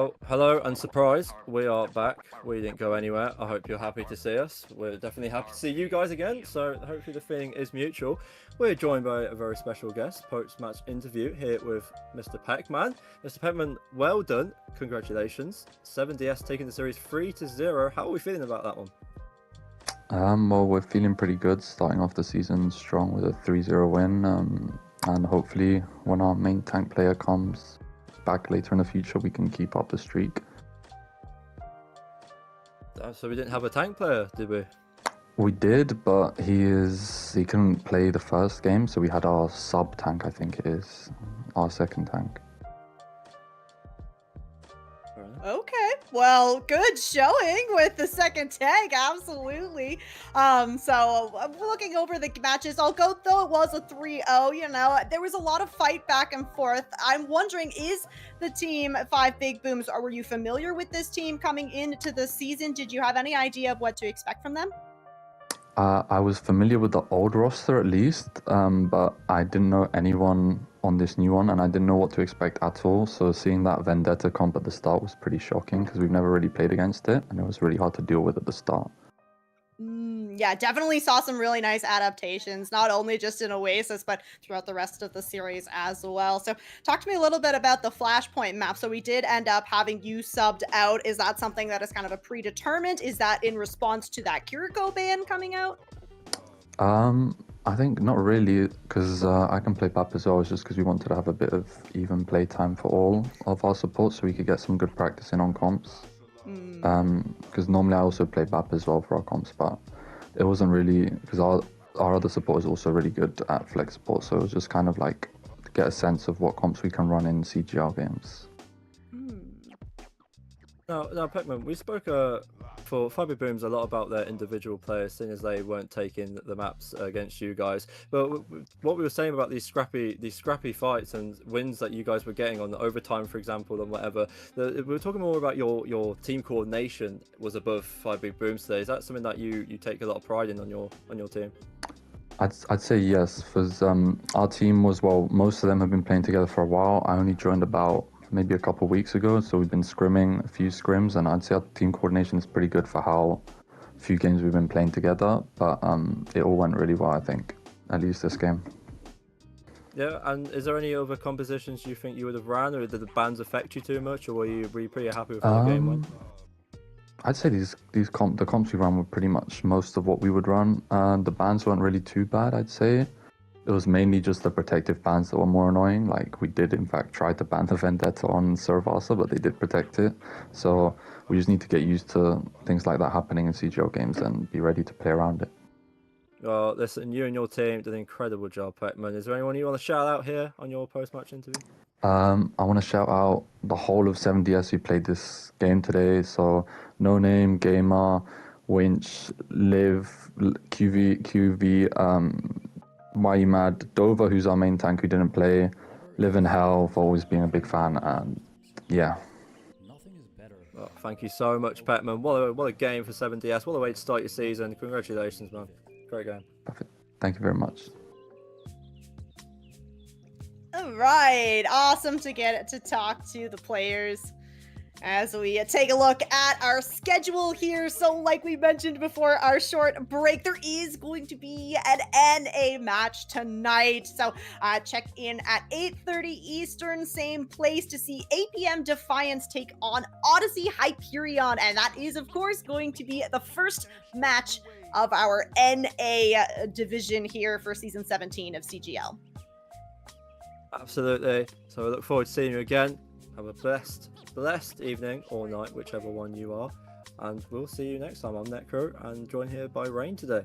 H: Well, hello and surprise, we are back. We didn't go anywhere. I hope you're happy to see us. We're definitely happy to see you guys again, so hopefully the feeling is mutual. We're joined by a very special guest, post-match interview here with Mr. Pac-Man. Mr. Pac-Man, well done. Congratulations. 7DS taking the series 3-0. How are we feeling about that one?
J: Well, we're feeling pretty good, starting off the season strong with a 3-0 win, and hopefully when our main tank player comes back later in the future, we can keep up the streak.
H: So we didn't have a tank player, did we?
J: We did, but he couldn't play the first game, so we had our sub tank, I think it is, our second tank.
I: Okay, well, good showing with the second tank, absolutely. So looking over the matches, I'll go, though it was a 3-0, you know, there was a lot of fight back and forth. I'm wondering, is the team 5 Big Booms, or were you familiar with this team coming into the season? Did you have any idea of what to expect from them?
J: I was familiar with the old roster at least, but I didn't know anyone on this new one, and I didn't know what to expect at all. So seeing that Vendetta comp at the start was pretty shocking because we've never really played against it, and it was really hard to deal with at the start.
I: Yeah, definitely saw some really nice adaptations, not only just in Oasis, but throughout the rest of the series as well. So talk to me a little bit about the Flashpoint map. So we did end up having you subbed out. Is that something that is kind of a predetermined? Is that in response to that Kiriko ban coming out?
J: I think not really, because I can play BAP as well. It's just because we wanted to have a bit of even play time for all of our support so we could get some good practice in on comps. Because normally I also play BAP as well for our comps, but it wasn't really, because our other support is also really good at flex support, so it was just kind of like to get a sense of what comps we can run in CGL games.
H: Now, Pac-Man, we spoke for 5 Big Booms a lot about their individual players, seeing as they weren't taking the maps against you guys. But what we were saying about these scrappy fights and wins that you guys were getting on the overtime, for example, and whatever, we were talking more about your team coordination was above 5 Big Booms today. Is that something that you take a lot of pride in on your team?
J: I'd say yes, because our team was, well, most of them have been playing together for a while. I only joined about maybe a couple of weeks ago, so we've been scrimming a few scrims, and I'd say our team coordination is pretty good for how few games we've been playing together, but it all went really well, I think, at least this game.
H: Yeah, and is there any other compositions you think you would have ran, or did the bans affect you too much, or were you pretty happy with how the game went?
J: I'd say the comps we ran were pretty much most of what we would run. The bans weren't really too bad, I'd say. It was mainly just the protective bans that were more annoying. Like, we did in fact try to ban the Vendetta on Servasa, but they did protect it. So we just need to get used to things like that happening in CGL games and be ready to play around it.
H: Well, listen, you and your team did an incredible job, Pac-Man. Is there anyone you want to shout out here on your post-match interview?
J: I want to shout out the whole of 7DS who played this game today. So No Name, Gamer, Winch, Liv, QV, Why You Mad, Dover, who's our main tank who didn't play, Live in Hell for always being a big fan, and yeah.
H: Well, thank you so much, Pac-Man. What a game for 7DS. What a way to start your season. Congratulations, man. Great game.
J: Perfect. Thank you very much.
I: All right, awesome to get to talk to the players as we take a look at our schedule here. So like we mentioned before our short break, there is going to be an NA match tonight. So check in at 8:30 Eastern, same place, to see 8 p.m. Defiance take on Odyssey Hyperion. And that is, of course, going to be the first match of our NA division here for Season 17 of CGL.
H: Absolutely. So I look forward to seeing you again. Have a blessed evening or night, whichever one you are. And we'll see you next time. I'm Necro and joined here by Rain today.